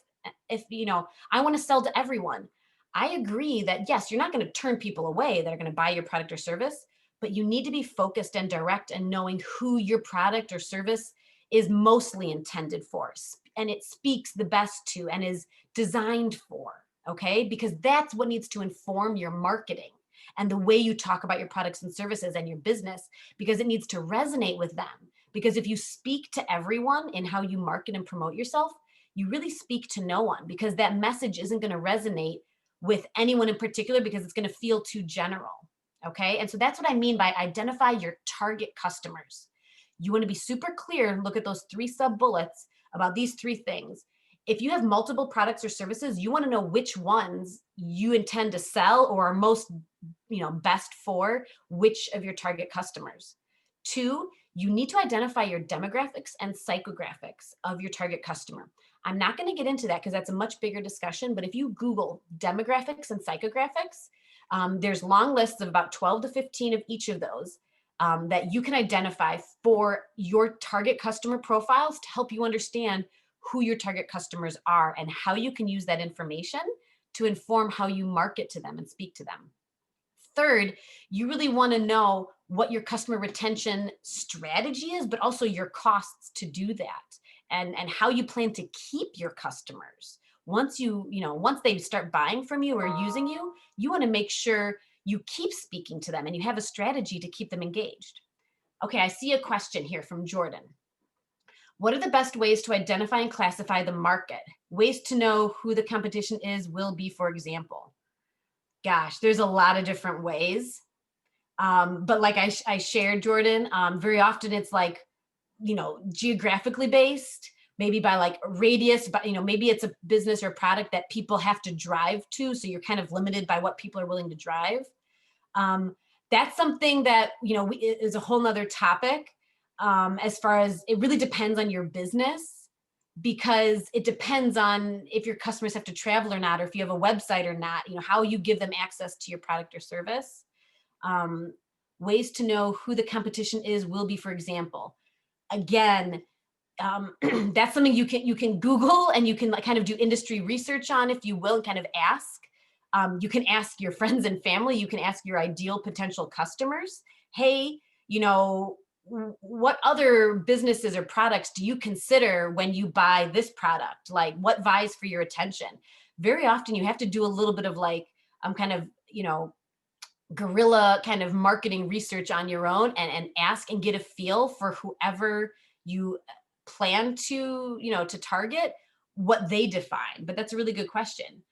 I want to sell to everyone. I agree that yes, you're not going to turn people away that are going to buy your product or service, but you need to be focused and direct and knowing who your product or service is mostly intended for, and it speaks the best to and is designed for, okay? Because that's what needs to inform your marketing and the way you talk about your products and services and your business, because it needs to resonate with them. Because if you speak to everyone in how you market and promote yourself, you really speak to no one, because that message isn't going to resonate with anyone in particular because it's going to feel too general, okay? And so that's what I mean by identify your target customers. You want to be super clear and look at those 3 sub bullets about these 3 things. If you have multiple products or services, you want to know which ones you intend to sell or are most, best for which of your target customers. 2, you need to identify your demographics and psychographics of your target customer. I'm not going to get into that because that's a much bigger discussion, but if you Google demographics and psychographics, there's long lists of about 12 to 15 of each of those that you can identify for your target customer profiles to help you understand who your target customers are and how you can use that information to inform how you market to them and speak to them. 3rd, you really want to know what your customer retention strategy is, but also your costs to do that, and how you plan to keep your customers. Once once they start buying from you or using you, you want to make sure you keep speaking to them and you have a strategy to keep them engaged. Okay, I see a question here from Jordan. What are the best ways to identify and classify the market? Ways to know who the competition is will be, for example. Gosh, there's a lot of different ways. But like I shared, Jordan, very often it's like, geographically based, maybe by like radius, but maybe it's a business or product that people have to drive to. So you're kind of limited by what people are willing to drive. That's something that, is a whole nother topic. As far as it really depends on your business, because it depends on if your customers have to travel or not, or if you have a website or not, how you give them access to your product or service. Ways to know who the competition is will be, for example, again, that's something you can Google and you can like kind of do industry research on, if you will, and kind of ask. You can ask your friends and family, you can ask your ideal potential customers, hey, what other businesses or products do you consider when you buy this product? Like what vies for your attention? Very often you have to do a little bit of like, kind of, guerrilla kind of marketing research on your own and ask and get a feel for whoever you plan to, to target, what they define. But that's a really good question.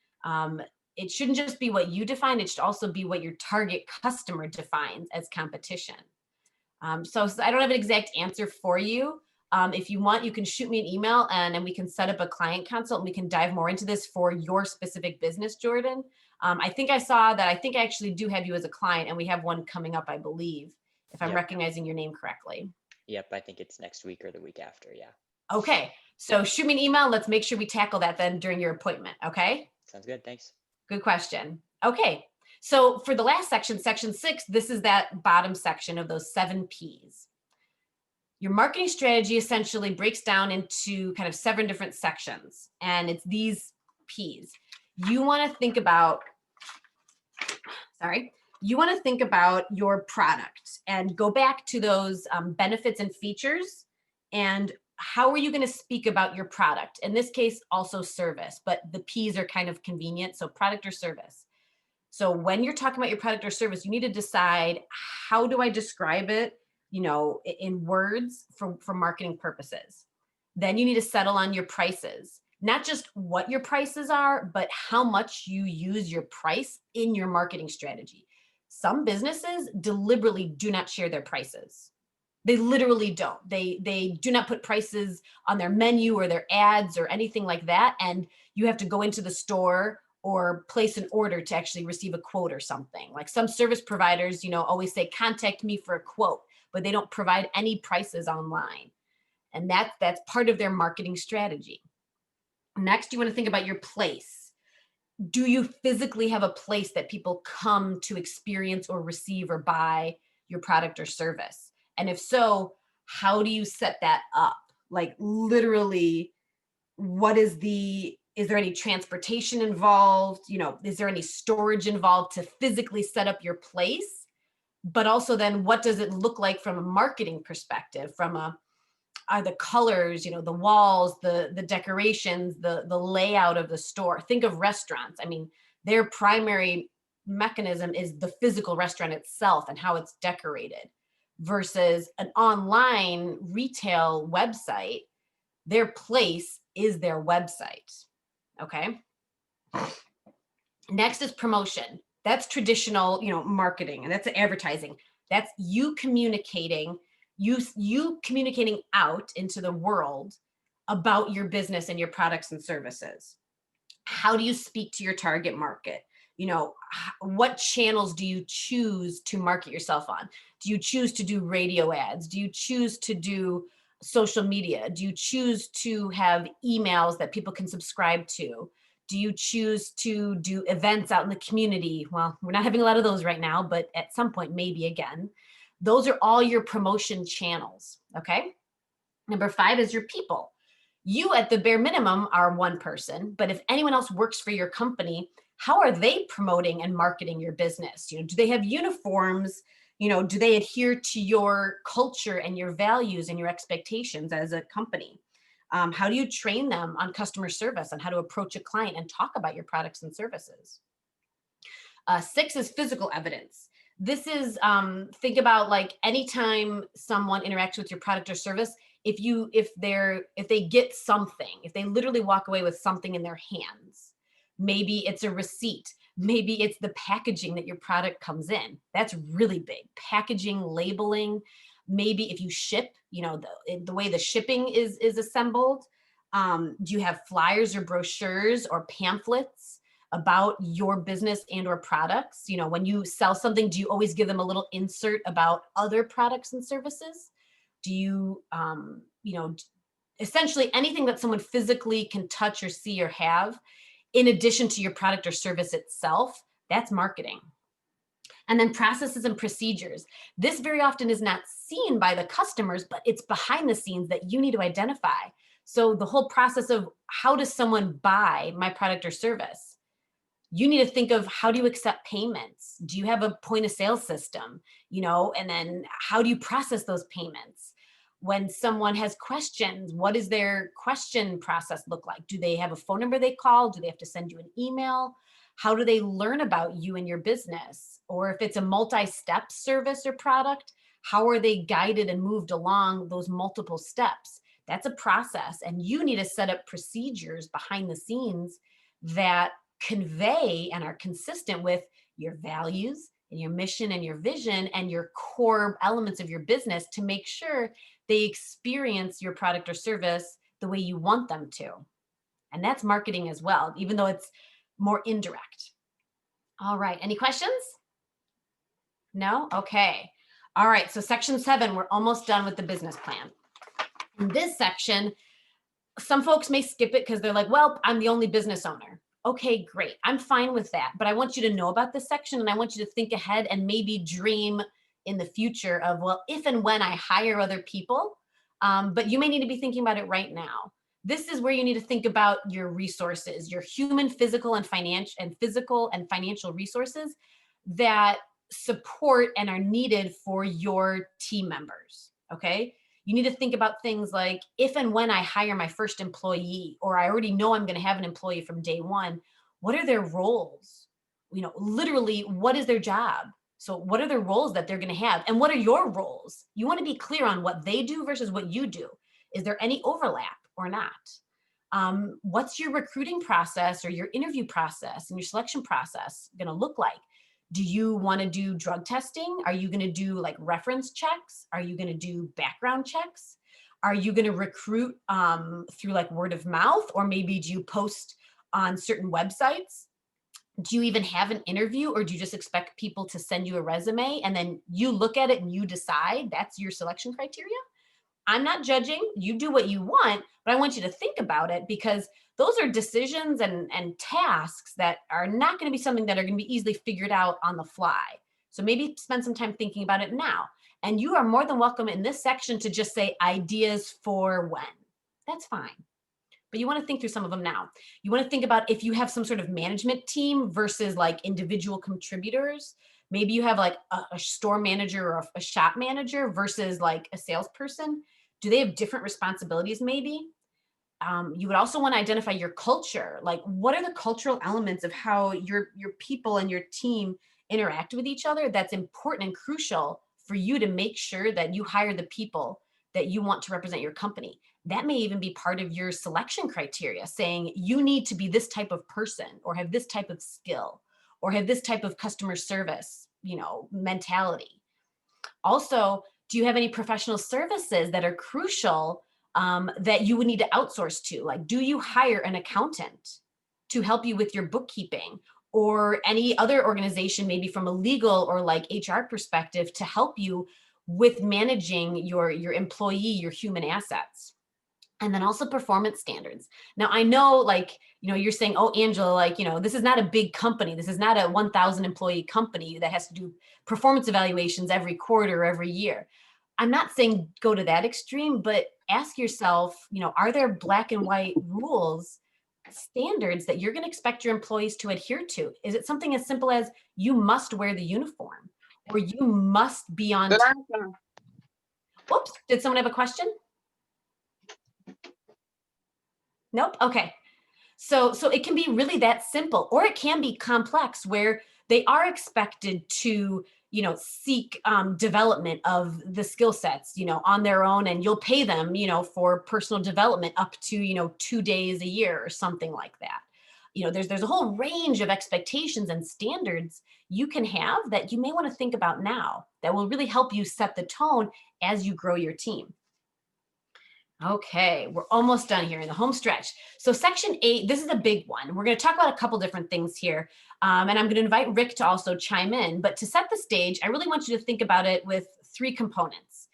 It shouldn't just be what you define, it should also be what your target customer defines as competition. So I don't have an exact answer for you, If you want, you can shoot me an email and then we can set up a client consult and we can dive more into this for your specific business, Jordan. I think I saw that. I think I actually do have you as a client and we have one coming up, I believe, if I'm Yep. recognizing your name correctly. Yep, I think it's next week or the week after. Yeah. Okay, so shoot me an email. Let's make sure we tackle that then during your appointment, okay? Sounds good. Thanks. Good question. Okay, so for the last section, section 6, this is that bottom section of those 7 Ps. Your marketing strategy essentially breaks down into kind of 7 different sections, and it's these Ps. You want to think about, your product and go back to those benefits and features, and how are you going to speak about your product? In this case, also service, but the Ps are kind of convenient, so product or service. So when you're talking about your product or service, you need to decide, how do I describe it, in words for marketing purposes. Then you need to settle on your prices, not just what your prices are, but how much you use your price in your marketing strategy. Some businesses deliberately do not share their prices. They literally don't. They do not put prices on their menu or their ads or anything like that. And you have to go into the store or place an order to actually receive a quote or something. Like some service providers, always say, contact me for a quote, but they don't provide any prices online. And that's part of their marketing strategy. Next, you want to think about your place. Do you physically have a place that people come to experience or receive or buy your product or service? And if so, how do you set that up? Like literally, is there any transportation involved? Is there any storage involved to physically set up your place? But also then what does it look like from a marketing perspective, are the colors, the walls, the decorations, the layout of the store? Think of restaurants. I mean, their primary mechanism is the physical restaurant itself and how it's decorated, versus an online retail website. Their place is their website. Okay. Next is promotion. That's traditional, marketing, and that's advertising. That's you communicating out into the world about your business and your products and services. How do you speak to your target market? What channels do you choose to market yourself on? Do you choose to do radio ads? Do you choose to do social media? Do you choose to have emails that people can subscribe to? Do you choose to do events out in the community? Well, we're not having a lot of those right now, but at some point, maybe again. Those are all your promotion channels, okay? Number 5 is your people. You, at the bare minimum, are one person, but if anyone else works for your company, how are they promoting and marketing your business? Do they have uniforms? Do they adhere to your culture and your values and your expectations as a company? How do you train them on customer service, on how to approach a client and talk about your products and services? 6 is physical evidence. This is, think about like anytime someone interacts with your product or service, if they get something, if they literally walk away with something in their hands, maybe it's a receipt, maybe it's the packaging that your product comes in. That's really big. Packaging, labeling. Maybe if you ship, the way the shipping is assembled. Do you have flyers or brochures or pamphlets about your business and or products? When you sell something, do you always give them a little insert about other products and services? Do you, essentially anything that someone physically can touch or see or have, in addition to your product or service itself, that's marketing. And then processes and procedures. This very often is not seen by the customers, but it's behind the scenes that you need to identify. So the whole process of how does someone buy my product or service? You need to think of, how do you accept payments? Do you have a point of sale system? And then how do you process those payments? When someone has questions, what does their question process look like? Do they have a phone number they call? Do they have to send you an email? How do they learn about you and your business? Or if it's a multi-step service or product, how are they guided and moved along those multiple steps? That's a process. And you need to set up procedures behind the scenes that convey and are consistent with your values, and your mission and your vision and your core elements of your business to make sure they experience your product or service the way you want them to. And that's marketing as well, even though it's more indirect. All right, any questions? No? Okay. All right, so section 7, we're almost done with the business plan. In this section, some folks may skip it because they're like, well, I'm the only business owner. Okay, great. I'm fine with that. But I want you to know about this section, and I want you to think ahead and maybe dream in the future of, well, if and when I hire other people, but you may need to be thinking about it right now. This is where you need to think about your resources, your human, physical, and financial resources that support and are needed for your team members. Okay. You need to think about things like, if and when I hire my first employee, or I already know I'm going to have an employee from day one, what are their roles? Literally, what is their job? So what are the roles that they're going to have? And what are your roles? You want to be clear on what they do versus what you do. Is there any overlap or not? What's your recruiting process or your interview process and your selection process going to look like? Do you want to do drug testing? Are you going to do like reference checks? Are you going to do background checks? Are you going to recruit through like word of mouth? Or maybe do you post on certain websites? Do you even have an interview, or do you just expect people to send you a resume and then you look at it and you decide that's your selection criteria? I'm not judging. You do what you want, but I want you to think about it, because those are decisions and tasks that are not going to be something that are going to be easily figured out on the fly. So maybe spend some time thinking about it now. And you are more than welcome in this section to just say ideas for when. That's fine. But you want to think through some of them now. You want to think about if you have some sort of management team versus like individual contributors. Maybe you have like a store manager or a shop manager versus like a salesperson. Do they have different responsibilities maybe? You would also want to identify your culture. Like, what are the cultural elements of how your people and your team interact with each other that's important and crucial for you to make sure that you hire the people that you want to represent your company. That may even be part of your selection criteria, saying you need to be this type of person, or have this type of skill, or have this type of customer service, mentality. Also, do you have any professional services that are crucial that you would need to outsource to? Like, do you hire an accountant to help you with your bookkeeping, or any other organization, maybe from a legal or like HR perspective, to help you with managing your employee, your human assets? And then also performance standards. Now, I know, you're saying, oh, Angela, this is not a big company. This is not a 1,000 employee company that has to do performance evaluations every quarter, every year. I'm not saying go to that extreme, but ask yourself, are there black and white rules, standards that you're going to expect your employees to adhere to? Is it something as simple as you must wear the uniform, or you must be on time? Whoops, did someone have a question? Nope. Okay. So it can be really that simple, or it can be complex where they are expected to, seek development of the skill sets, on their own, and you'll pay them, for personal development up to, 2 days a year or something like that. There's a whole range of expectations and standards you can have that you may want to think about now that will really help you set the tone as you grow your team. Okay, we're almost done here in the home stretch. So section 8, this is a big one. We're going to talk about a couple different things here. And I'm going to invite Rick to also chime in. But to set the stage, I really want you to think about it with 3 components.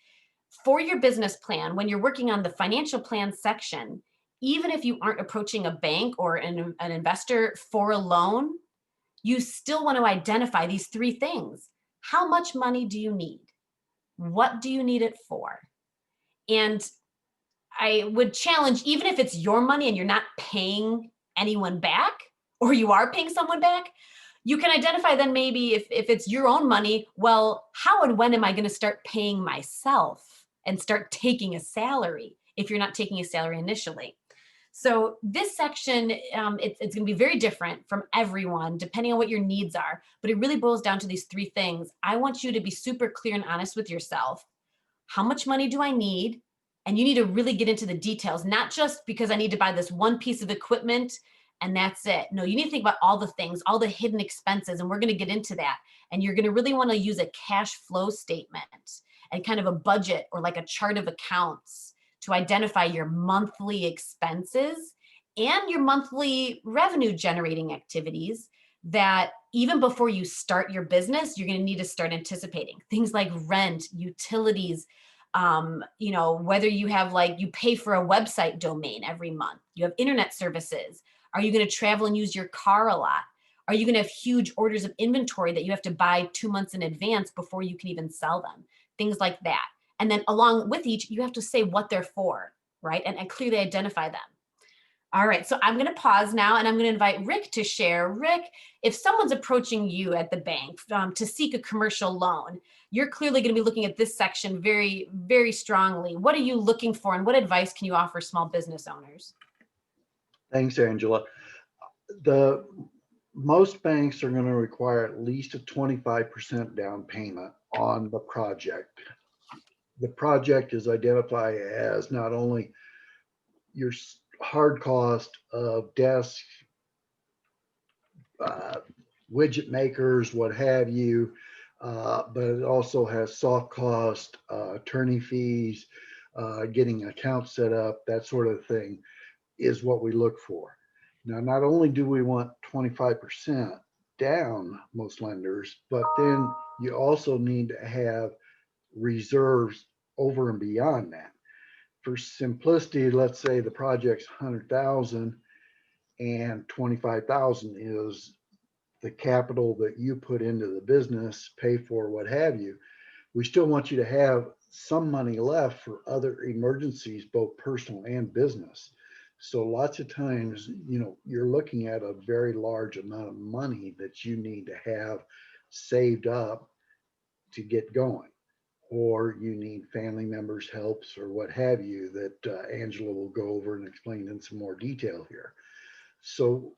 For your business plan, when you're working on the financial plan section, even if you aren't approaching a bank or an investor for a loan, you still want to identify these 3 things. How much money do you need? What do you need it for? And I would challenge, even if it's your money and you're not paying anyone back, or you are paying someone back, you can identify then maybe if it's your own money, well, how and when am I going to start paying myself and start taking a salary if you're not taking a salary initially? So this section, it's going to be very different from everyone, depending on what your needs are, but it really boils down to these 3 things. I want you to be super clear and honest with yourself. How much money do I need? And you need to really get into the details, not just because I need to buy this one piece of equipment and that's it. No, you need to think about all the things, all the hidden expenses, and we're going to get into that. And you're going to really want to use a cash flow statement and kind of a budget or like a chart of accounts to identify your monthly expenses and your monthly revenue generating activities that even before you start your business, you're going to need to start anticipating things like rent, utilities, whether you have like, you pay for a website domain every month, you have internet services. Are you going to travel and use your car a lot? Are you going to have huge orders of inventory that you have to buy 2 months in advance before you can even sell them? Things like that. And then along with each, you have to say what they're for, right? And clearly identify them. All right, so I'm going to pause now and I'm going to invite Rick to share. Rick, if someone's approaching you at the bank to seek a commercial loan, you're clearly going to be looking at this section very, very strongly. What are you looking for and what advice can you offer small business owners? Thanks, Angela. Most banks are going to require at least a 25% down payment on the project. The project is identified as not only your hard cost of desk, widget makers, what have you, but it also has soft cost, attorney fees, getting accounts set up, that sort of thing is what we look for. Now, not only do we want 25% down, most lenders, but then you also need to have reserves over and beyond that. For simplicity, let's say the project's 100,000 and 25,000 is the capital that you put into the business, pay for, what have you. We still want you to have some money left for other emergencies, both personal and business. So lots of times, you're looking at a very large amount of money that you need to have saved up to get going, or you need family members' helps or what have you that Angela will go over and explain in some more detail here. So,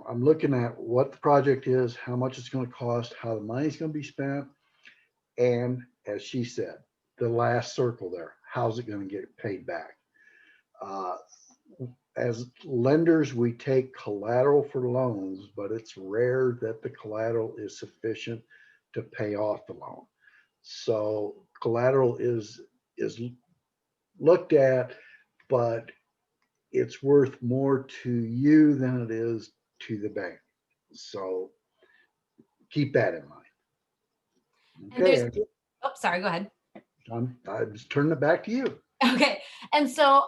I'm looking at what the project is, how much it's going to cost, how the money's going to be spent, and as she said, the last circle there, how's it going to get paid back? As lenders, we take collateral for loans, but it's rare that the collateral is sufficient to pay off the loan. So collateral is looked at, but it's worth more to you than it is to the bank. So keep that in mind. Okay, Oh, sorry, go ahead. I'm just turning it back to you. Okay. And so,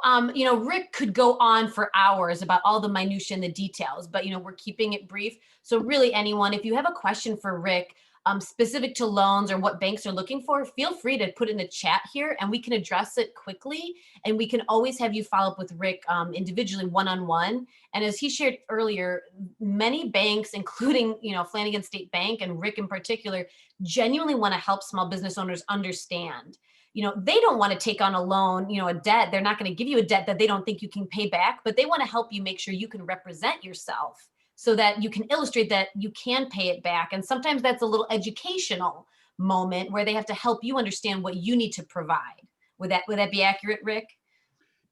Rick could go on for hours about all the minutiae and the details, but, we're keeping it brief. So really anyone, if you have a question for Rick, specific to loans or what banks are looking for, feel free to put in the chat here and we can address it quickly. And we can always have you follow up with Rick individually one-on-one. And as he shared earlier, many banks, including, Flanagan State Bank and Rick in particular, genuinely want to help small business owners understand. They don't want to take on a loan, a debt. They're not going to give you a debt that they don't think you can pay back, but they want to help you make sure you can represent yourself so that you can illustrate that you can pay it back. And sometimes that's a little educational moment where they have to help you understand what you need to provide. Would that be accurate, Rick?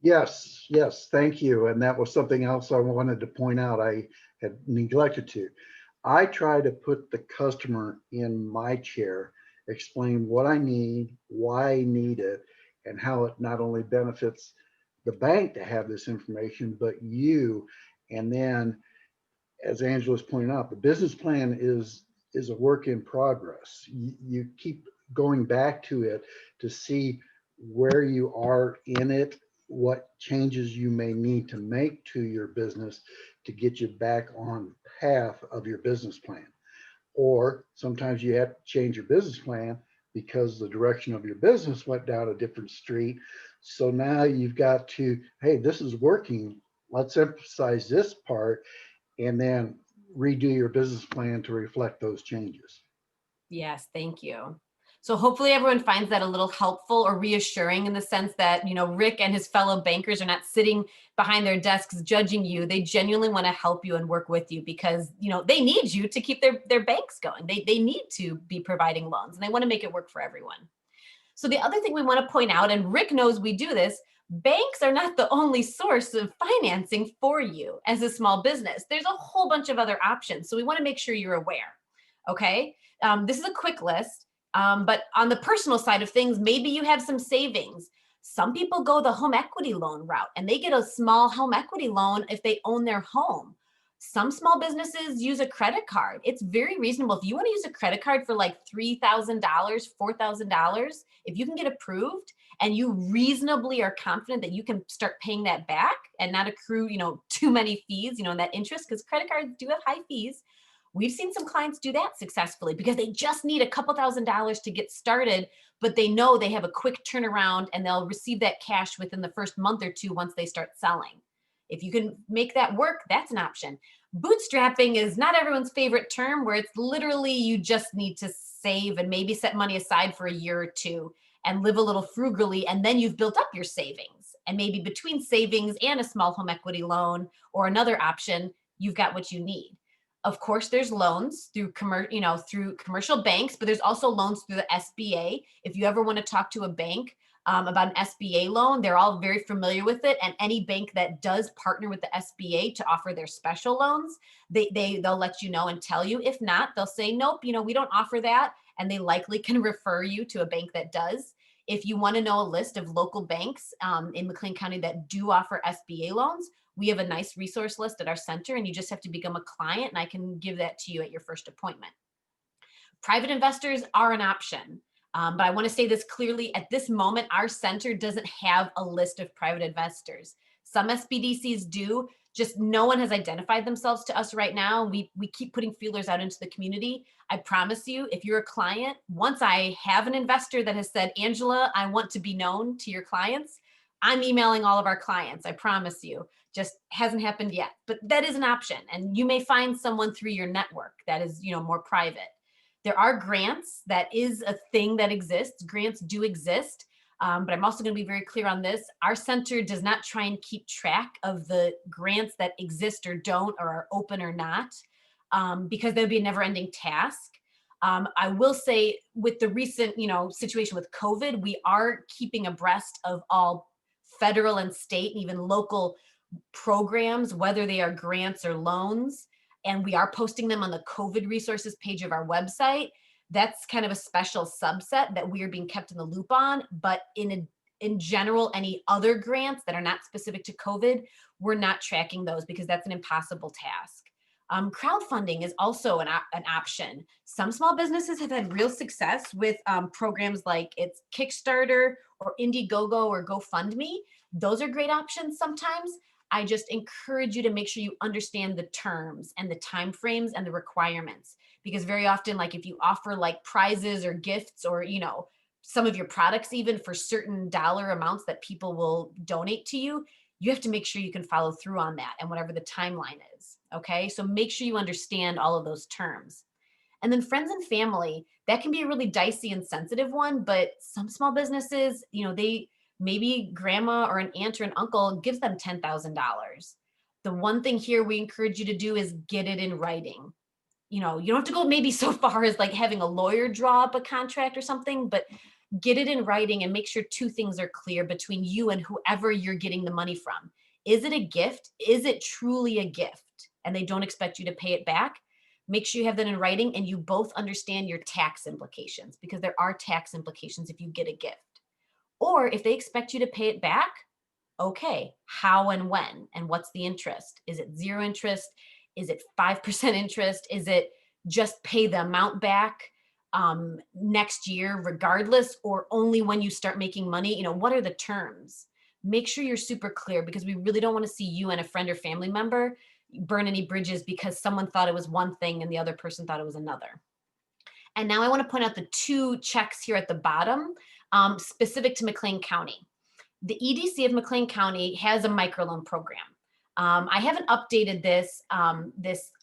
Yes, thank you. And that was something else I wanted to point out I had neglected to. I try to put the customer in my chair, explain what I need, why I need it, and how it not only benefits the bank to have this information, but you. And then, as Angela's pointing out, the business plan is a work in progress. You keep going back to it to see where you are in it, what changes you may need to make to your business to get you back on path of your business plan. Or sometimes you have to change your business plan because the direction of your business went down a different street. So now you've got to, hey, this is working. Let's emphasize this part and then redo your business plan to reflect those changes. Yes, thank you. So hopefully everyone finds that a little helpful or reassuring in the sense that, Rick and his fellow bankers are not sitting behind their desks judging you. They genuinely want to help you and work with you because, they need you to keep their banks going. They need to be providing loans and they want to make it work for everyone. So the other thing we want to point out, and Rick knows we do this, Banks are not the only source of financing for you as a small business. There's a whole bunch of other options. So we want to make sure you're aware. Okay. This is a quick list. But on the personal side of things, maybe you have some savings. Some people go the home equity loan route and they get a small home equity loan if they own their home. Some small businesses use a credit card. It's very reasonable. If you want to use a credit card for like $3,000, $4,000, if you can get approved and you reasonably are confident that you can start paying that back and not accrue, too many fees, and that interest, because credit cards do have high fees. We've seen some clients do that successfully because they just need a couple $1,000s to get started, but they know they have a quick turnaround and they'll receive that cash within the first month or two once they start selling. If you can make that work, that's an option. Bootstrapping is not everyone's favorite term, where it's literally you just need to save and maybe set money aside for a year or two and live a little frugally, and then you've built up your savings. And maybe between savings and a small home equity loan or another option, you've got what you need. Of course, there's loans through through commercial banks, but there's also loans through the SBA. If you ever want to talk to a bank about an SBA loan, they're all very familiar with it. And any bank that does partner with the SBA to offer their special loans, they'll let you know and tell you. If not, they'll say, nope, we don't offer that. And they likely can refer you to a bank that does. If you want to know a list of local banks in McLean County that do offer SBA loans, we have a nice resource list at our center, and you just have to become a client, and I can give that to you at your first appointment. Private investors are an option. But I want to say this clearly. At this moment, our center doesn't have a list of private investors. Some SBDCs do, just no one has identified themselves to us right now. We keep putting feelers out into the community. I promise you, if you're a client, once I have an investor that has said, Angela, I want to be known to your clients, I'm emailing all of our clients. I promise you. Just hasn't happened yet, but that is an option. And you may find someone through your network that is, more private. There are grants. That is a thing that exists. Grants do exist. But I'm also going to be very clear on this. Our center does not try and keep track of the grants that exist or don't, or are open or not, because that would be a never ending task. I will say with the recent, situation with COVID, we are keeping abreast of all federal and state and even local programs, whether they are grants or loans. And we are posting them on the COVID resources page of our website. That's kind of a special subset that we are being kept in the loop on. But in general, any other grants that are not specific to COVID, we're not tracking those because that's an impossible task. Crowdfunding is also an option. Some small businesses have had real success with programs like it's Kickstarter or Indiegogo or GoFundMe. Those are great options sometimes. I just encourage you to make sure you understand the terms and the timeframes and the requirements, because very often, like if you offer like prizes or gifts or, some of your products, even for certain dollar amounts that people will donate to you, you have to make sure you can follow through on that and whatever the timeline is. Okay. So make sure you understand all of those terms. And then friends and family, that can be a really dicey and sensitive one, but some small businesses, maybe grandma or an aunt or an uncle gives them $10,000. The one thing here we encourage you to do is get it in writing. You don't have to go maybe so far as like having a lawyer draw up a contract or something, but get it in writing and make sure two things are clear between you and whoever you're getting the money from. Is it a gift? Is it truly a gift? And they don't expect you to pay it back? Make sure you have that in writing and you both understand your tax implications, because there are tax implications if you get a gift. Or if they expect you to pay it back, okay, how and when, and what's the interest? Is it zero interest? Is it 5% interest? Is it just pay the amount back next year regardless, or only when you start making money? What are the terms? Make sure you're super clear, because we really don't want to see you and a friend or family member burn any bridges because someone thought it was one thing and the other person thought it was another. And now I want to point out the two checks here at the bottom. Specific to McLean County. The EDC of McLean County has a microloan program. I haven't updated this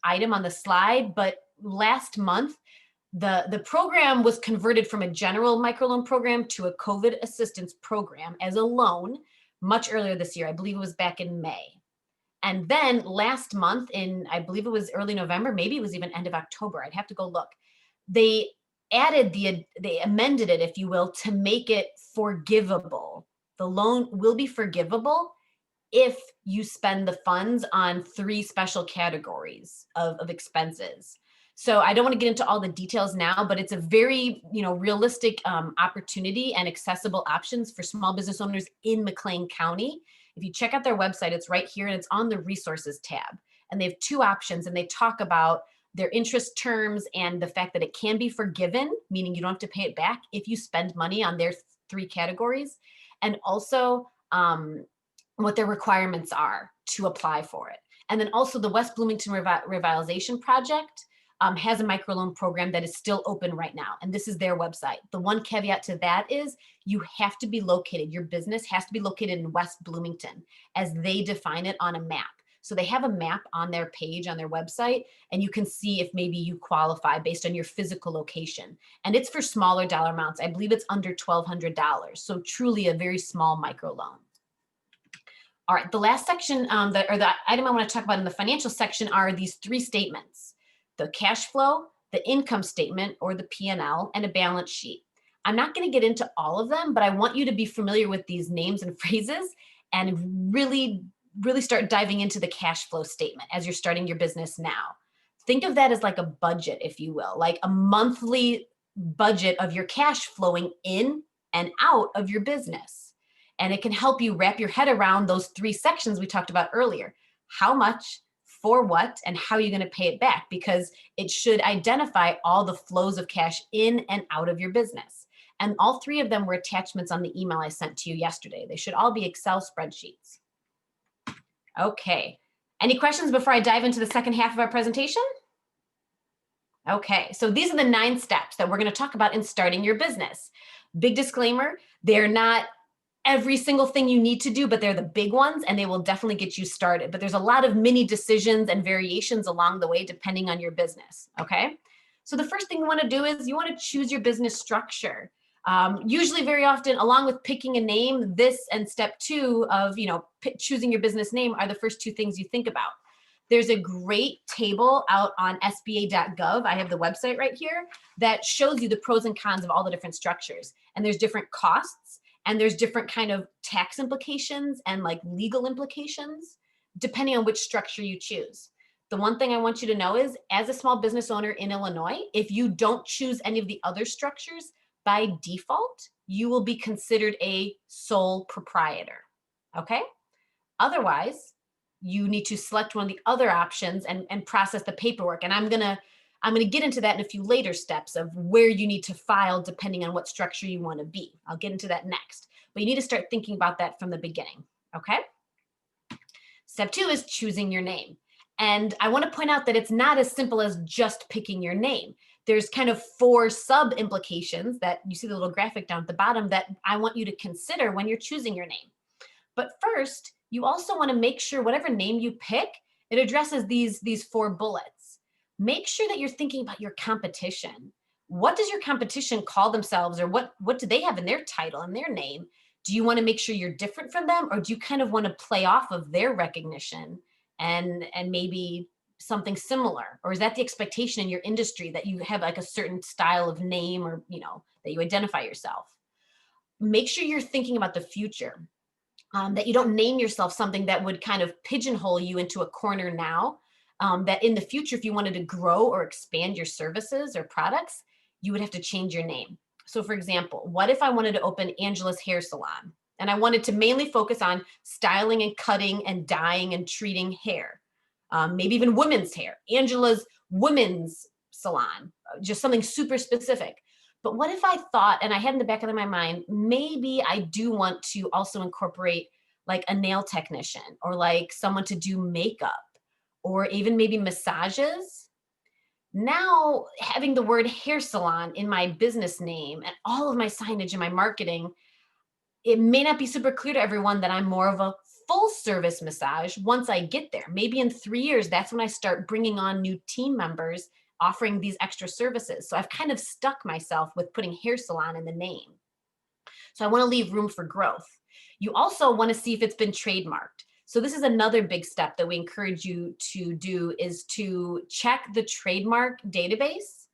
item on the slide, but last month, the program was converted from a general microloan program to a COVID assistance program as a loan much earlier this year. I believe it was back in May. And then last month I believe it was early November, maybe it was even end of October. I'd have to go look. They amended it, if you will, to make it forgivable. The loan will be forgivable if you spend the funds on 3 special categories of expenses. So I don't want to get into all the details now, but it's a very, realistic opportunity and accessible options for small business owners in McLean County. If you check out their website, it's right here and it's on the resources tab. And they have 2 options and they talk about their interest terms and the fact that it can be forgiven, meaning you don't have to pay it back if you spend money on their 3 categories. And also what their requirements are to apply for it. And then also the West Bloomington Revitalization Project has a microloan program that is still open right now. And this is their website. The one caveat to that is you have to be located, your business has to be located in West Bloomington as they define it on a map. So they have a map on their page, on their website, and you can see if maybe you qualify based on your physical location. And it's for smaller dollar amounts. I believe it's under $1,200. So truly a very small microloan. All right, the last section, the item I want to talk about in the financial section are these 3 statements: the cash flow, the income statement or the P&L, and a balance sheet. I'm not going to get into all of them, but I want you to be familiar with these names and phrases and really start diving into the cash flow statement as you're starting your business now. Think of that as like a budget, if you will, like a monthly budget of your cash flowing in and out of your business. And it can help you wrap your head around those 3 sections we talked about earlier. How much, for what, and how you're going to pay it back, because it should identify all the flows of cash in and out of your business. And all 3 of them were attachments on the email I sent to you yesterday. They should all be Excel spreadsheets. Okay. Any questions before I dive into the second half of our presentation? Okay, so these are the 9 steps that we're going to talk about in starting your business. Big disclaimer, they're not every single thing you need to do, but they're the big ones and they will definitely get you started. But there's a lot of mini decisions and variations along the way depending on your business, okay? So the first thing you want to do is you want to choose your business structure. Usually very often, along with picking a name, this and step 2 of choosing your business name are the first 2 things you think about. There's a great table out on sba.gov. I have the website right here that shows you the pros and cons of all the different structures. And there's different costs. And there's different kind of tax implications and like legal implications, depending on which structure you choose. The one thing I want you to know is, as a small business owner in Illinois, if you don't choose any of the other structures, by default, you will be considered a sole proprietor, okay? Otherwise, you need to select one of the other options and process the paperwork. And I'm gonna get into that in a few later steps of where you need to file depending on what structure you want to be. I'll get into that next, but you need to start thinking about that from the beginning, okay? Step 2 is choosing your name. And I want to point out that it's not as simple as just picking your name. There's kind of 4 sub implications that you see the little graphic down at the bottom that I want you to consider when you're choosing your name. But first, you also want to make sure whatever name you pick, it addresses these 4 bullets. Make sure that you're thinking about your competition. What does your competition call themselves, or what do they have in their title and their name? Do you want to make sure you're different from them, or do you kind of want to play off of their recognition and maybe something similar? Or is that the expectation in your industry that you have like a certain style of name, or that you identify yourself? Make sure you're thinking about the future, that you don't name yourself something that would kind of pigeonhole you into a corner now. That in the future, if you wanted to grow or expand your services or products, you would have to change your name. So for example, what if I wanted to open Angela's Hair Salon and I wanted to mainly focus on styling and cutting and dyeing and treating hair, maybe even women's hair, Angela's Women's Salon, just something super specific. But what if I thought, and I had in the back of my mind, maybe I do want to also incorporate like a nail technician or like someone to do makeup, or even maybe massages. Now, having the word hair salon in my business name and all of my signage and my marketing, it may not be super clear to everyone that I'm more of a full service massage once I get there. Maybe in 3 years, that's when I start bringing on new team members offering these extra services. So I've kind of stuck myself with putting hair salon in the name. So I want to leave room for growth. You also want to see if it's been trademarked. So this is another big step that we encourage you to do, is to check the trademark database.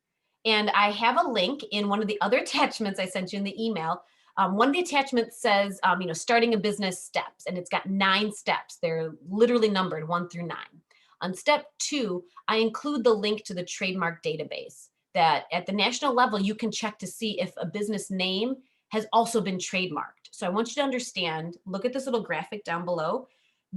And I have a link in one of the other attachments I sent you in the email One of the attachments says, starting a business steps, and it's got 9 steps. They're literally numbered 1 through 9. On step 2, I include the link to the trademark database that at the national level, you can check to see if a business name has also been trademarked. So I want you to understand, look at this little graphic down below.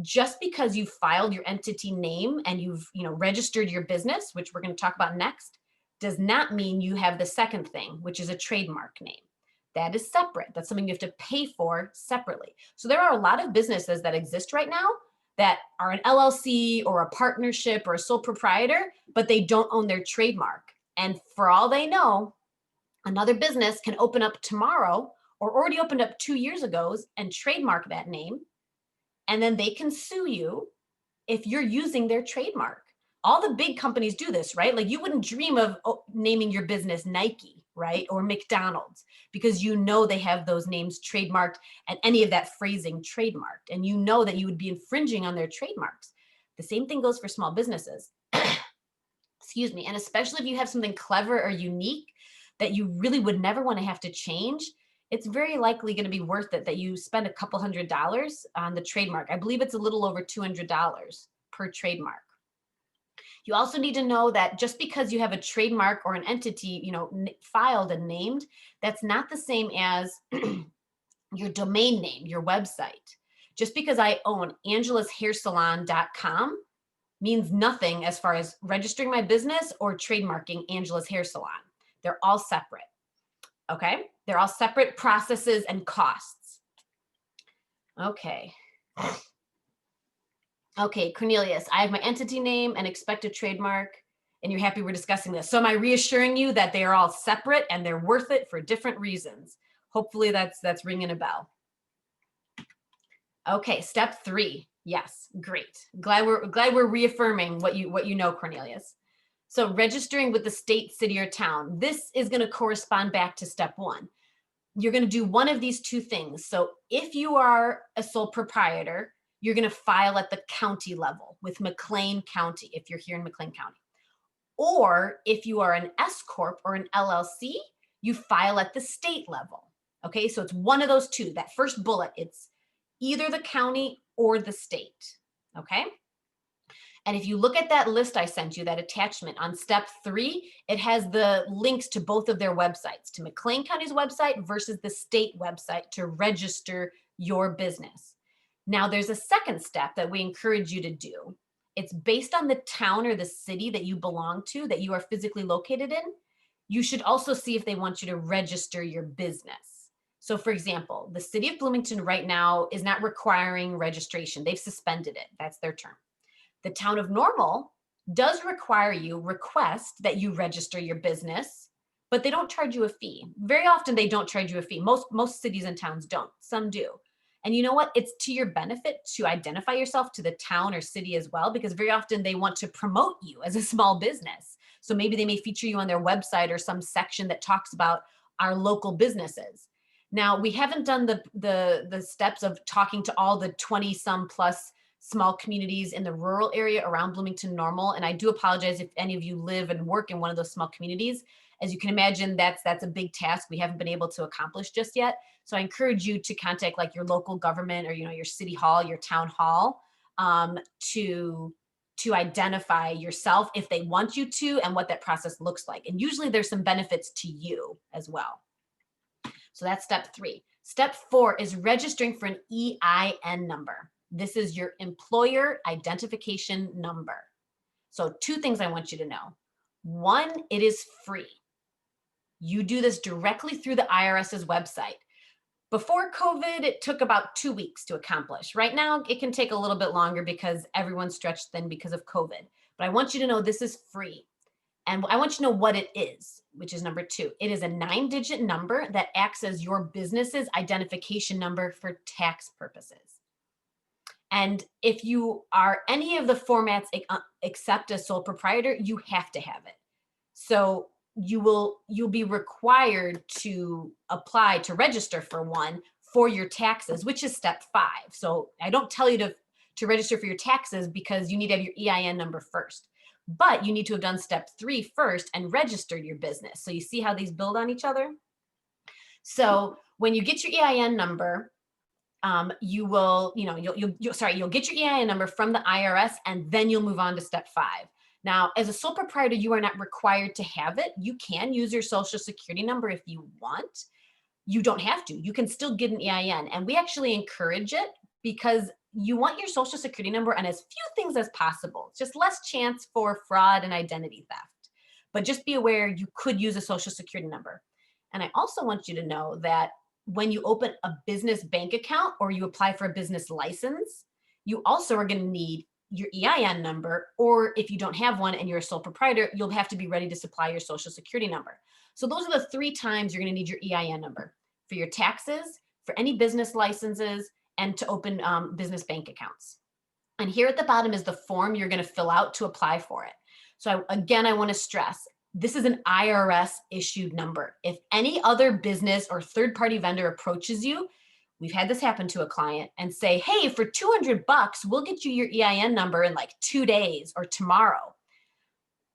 Just because you filed your entity name and you've registered your business, which we're going to talk about next, does not mean you have the second thing, which is a trademark name. That is separate. That's something you have to pay for separately. So there are a lot of businesses that exist right now that are an LLC or a partnership or a sole proprietor, but they don't own their trademark. And for all they know, another business can open up tomorrow or already opened up 2 years ago and trademark that name. And then they can sue you if you're using their trademark. All the big companies do this, right? Like you wouldn't dream of naming your business Nike, right? Or McDonald's, because they have those names trademarked and any of that phrasing trademarked. And that you would be infringing on their trademarks. The same thing goes for small businesses. Excuse me. And especially if you have something clever or unique that you really would never want to have to change, it's very likely going to be worth it that you spend a couple $100s on the trademark. I believe it's a little over $200 per trademark. You also need to know that just because you have a trademark or an entity, filed and named, that's not the same as your domain name, your website. Just because I own angelashairsalon.com means nothing as far as registering my business or trademarking Angela's Hair Salon. They're all separate. Okay? They're all separate processes and costs. Okay. Okay, Cornelius, I have my entity name and expect a trademark, and you're happy we're discussing this. So am I reassuring you that they are all separate and they're worth it for different reasons? Hopefully that's ringing a bell. Okay, step 3. Yes, great. Glad we're reaffirming what you know, Cornelius. So registering with the state, city, or town. This is going to correspond back to step 1. You're going to do one of these 2 things. So if you are a sole proprietor, you're going to file at the county level with McLean County, if you're here in McLean County. Or if you are an S Corp or an LLC, you file at the state level. Okay, so it's one of those 2. That first bullet, it's either the county or the state. Okay. And if you look at that list I sent you, that attachment on step 3, it has the links to both of their websites, to McLean County's website versus the state website to register your business. Now, there's a second step that we encourage you to do. It's based on the town or the city that you belong to, that you are physically located in. You should also see if they want you to register your business. So for example, the city of Bloomington right now is not requiring registration. They've suspended it. That's their term. The town of Normal does request that you register your business, but they don't charge you a fee. Very often they don't charge you a fee. Most cities and towns don't. Some do. And you know what? It's to your benefit to identify yourself to the town or city as well, because very often they want to promote you as a small business. So maybe they may feature you on their website or some section that talks about our local businesses. Now, we haven't done the steps of talking to all the 20 some plus small communities in the rural area around Bloomington Normal. And I do apologize if any of you live and work in one of those small communities. As you can imagine, that's a big task we haven't been able to accomplish just yet. So I encourage you to contact like your local government or your city hall, your town hall, to identify yourself if they want you to and what that process looks like. And usually there's some benefits to you as well. So that's step 3. Step 4 is registering for an EIN number. This is your employer identification number. So 2 things I want you to know. 1, it is free. You do this directly through the IRS's website. Before COVID, it took about 2 weeks to accomplish. Right now, it can take a little bit longer because everyone's stretched thin because of COVID. But I want you to know this is free. And I want you to know what it is, which is number 2. It is a 9-digit number that acts as your business's identification number for tax purposes. And if you are any of the formats except a sole proprietor, you have to have it. So you'll be required to apply to register for one for your taxes, which is step 5. So I don't tell you to register for your taxes because you need to have your EIN number first, but you need to have done step 3 first and registered your business. So you see how these build on each other? So When you get your EIN number, you will, you'll get your EIN number from the IRS, and then you'll move on to step 5. Now, as a sole proprietor, you are not required to have it. You can use your social security number if you want. You don't have to. You can still get an EIN, and we actually encourage it because you want your social security number on as few things as possible. It's just less chance for fraud and identity theft. But just be aware you could use a social security number. And I also want you to know that when you open a business bank account or you apply for a business license, you also are going to need your EIN number, or if you don't have one and you're a sole proprietor, you'll have to be ready to supply your social security number. So those are the 3 times you're going to need your EIN number: for your taxes, for any business licenses, and to open business bank accounts. And here at the bottom is the form you're going to fill out to apply for it. So again, I want to stress, this is an IRS issued number. If any other business or third-party vendor approaches you, we've had this happen to a client, and say, hey, for $200, we'll get you your EIN number in like 2 days or tomorrow.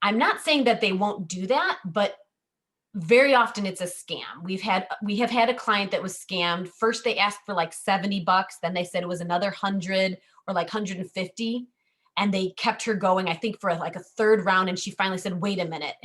I'm not saying that they won't do that, but very often it's a scam. We have had a client that was scammed. First, they asked for like $70, then they said it was another 100 or like 150. And they kept her going, I think, for like a 3rd round. And she finally said, wait a minute.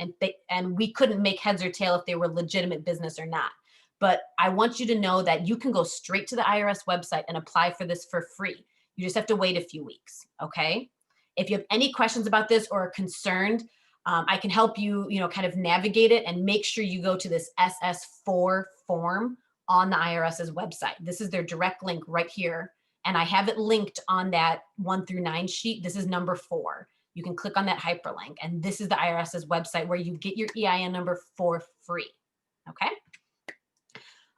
And we couldn't make heads or tail if they were legitimate business or not. But I want you to know that you can go straight to the IRS website and apply for this for free. You just have to wait a few weeks, okay? If you have any questions about this or are concerned, I can help you, kind of navigate it, and make sure you go to this SS4 form on the IRS's website. This is their direct link right here. And I have it linked on that 1 through 9 sheet. This is number 4. You can click on that hyperlink, and this is the IRS's website where you get your EIN number for free, okay?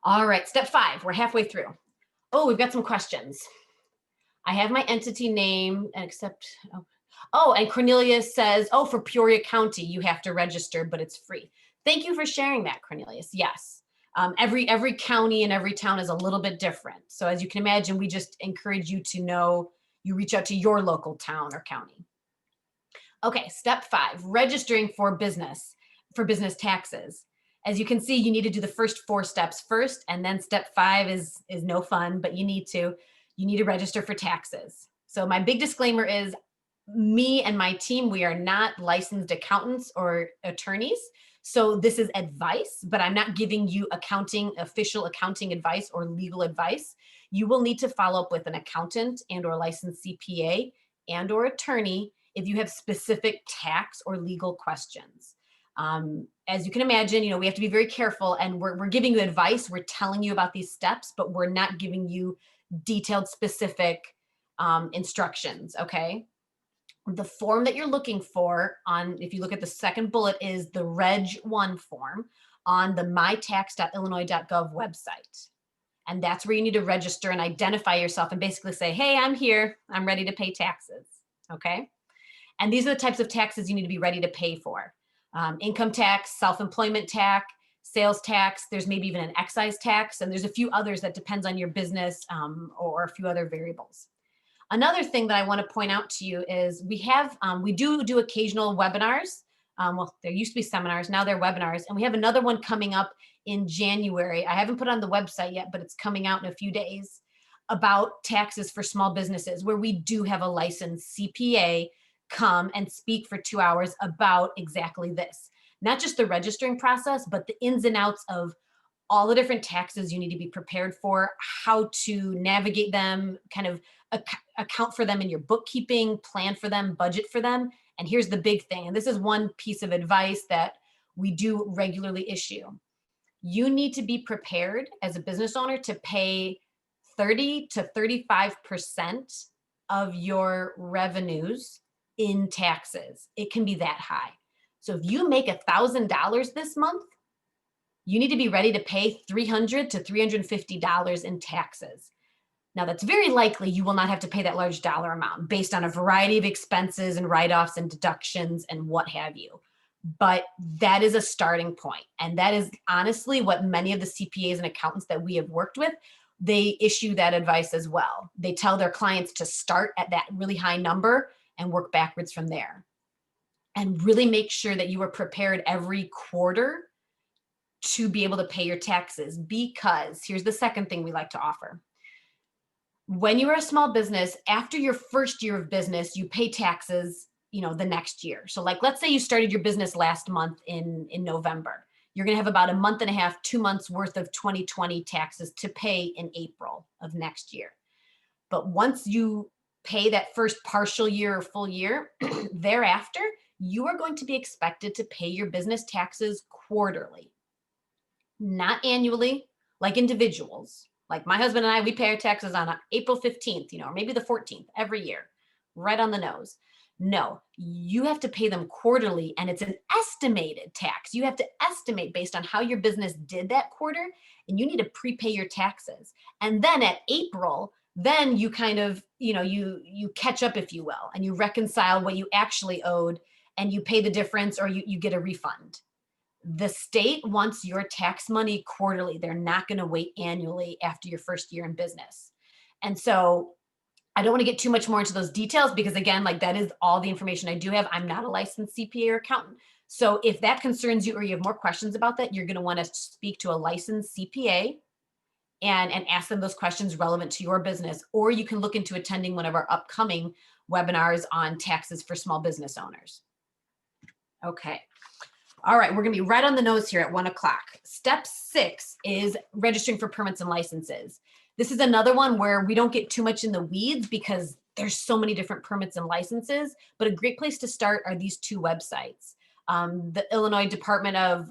All right, step 5, we're halfway through. Oh, we've got some questions. I have my entity name, and and Cornelius says, oh, for Peoria County, you have to register, but it's free. Thank you for sharing that, Cornelius. Yes. Every county and every town is a little bit different. So as you can imagine, we just encourage you to know, you reach out to your local town or county. Okay, step 5, registering for business taxes. As you can see, you need to do the first 4 steps first, and then step 5 is no fun, but you need to register for taxes. So my big disclaimer is, me and my team, we are not licensed accountants or attorneys. So this is advice, but I'm not giving you official accounting advice or legal advice. You will need to follow up with an accountant and or licensed CPA and or attorney if you have specific tax or legal questions. As you can imagine, we have to be very careful, and we're giving you advice. We're telling you about these steps, but we're not giving you detailed, specific instructions, okay? The form that you're looking for if you look at the second bullet, is the Reg 1 form on the mytax.illinois.gov website. And that's where you need to register and identify yourself and basically say, hey, I'm here, I'm ready to pay taxes, okay? And these are the types of taxes you need to be ready to pay for. Income tax, self-employment tax, sales tax, there's maybe even an excise tax, and there's a few others that depends on your business or a few other variables. Another thing that I want to point out to you is we do occasional webinars. Well, there used to be seminars, now they're webinars, and we have another one coming up in January. I haven't put it on the website yet, but it's coming out in a few days, about taxes for small businesses, where we do have a licensed CPA come and speak for 2 hours about exactly this. Not just the registering process, but the ins and outs of all the different taxes you need to be prepared for, how to navigate them, kind of account for them in your bookkeeping, plan for them, budget for them. And here's the big thing, and this is one piece of advice that we do regularly issue. You need to be prepared as a business owner to pay 30 to 35% of your revenues in taxes. It can be that high. So if you make $1,000 this month, you need to be ready to pay $300 to $350 in taxes. Now, that's very likely you will not have to pay that large dollar amount based on a variety of expenses and write-offs and deductions and what have you. But that is a starting point. And that is honestly what many of the CPAs and accountants that we have worked with, they issue that advice as well. They tell their clients to start at that really high number and work backwards from there. And really make sure that you are prepared every quarter to be able to pay your taxes, because here's the second thing we like to offer. When you are a small business, after your first year of business, you pay taxes, the next year. So like, let's say you started your business last month in November. You're going to have about a month and a half, 2 months worth of 2020 taxes to pay in April of next year. But once you pay that first partial year or full year, thereafter, you are going to be expected to pay your business taxes quarterly, not annually, like individuals. Like my husband and I, we pay our taxes on April 15th, or maybe the 14th every year, right on the nose. No, you have to pay them quarterly, and it's an estimated tax. You have to estimate based on how your business did that quarter, and you need to prepay your taxes. And then at April, then you kind of, you catch up, if you will, and you reconcile what you actually owed, and you pay the difference, or you get a refund. The state wants your tax money quarterly. They're not going to wait annually after your first year in business. And so I don't want to get too much more into those details, because again, like, that is all the information I do have. I'm not a licensed CPA or accountant. So if that concerns you, or you have more questions about that, you're going to want to speak to a licensed CPA and ask them those questions relevant to your business. Or you can look into attending one of our upcoming webinars on taxes for small business owners. Okay. All right, we're going to be right on the nose here at 1 o'clock. Step 6 is registering for permits and licenses. This is another one where we don't get too much in the weeds, because there's so many different permits and licenses, but a great place to start are these 2 websites. The Illinois Department of,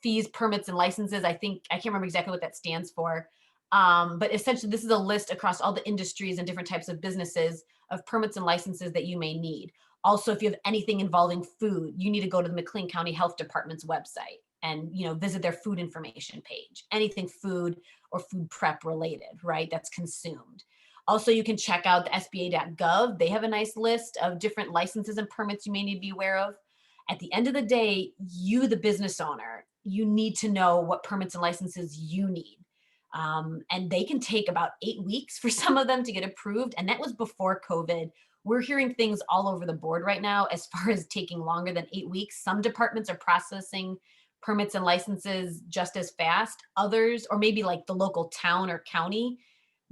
Fees, Permits, and Licenses. I can't remember exactly what that stands for. But essentially, this is a list across all the industries and different types of businesses of permits and licenses that you may need. Also, if you have anything involving food, you need to go to the McLean County Health Department's website and, visit their food information page. Anything food or food prep related, right? That's consumed. Also, you can check out the SBA.gov. They have a nice list of different licenses and permits you may need to be aware of. At the end of the day, you, the business owner, you need to know what permits and licenses you need. And they can take about 8 weeks for some of them to get approved. And that was before COVID. We're hearing things all over the board right now as far as taking longer than 8 weeks. Some departments are processing permits and licenses just as fast. Others, or maybe like the local town or county,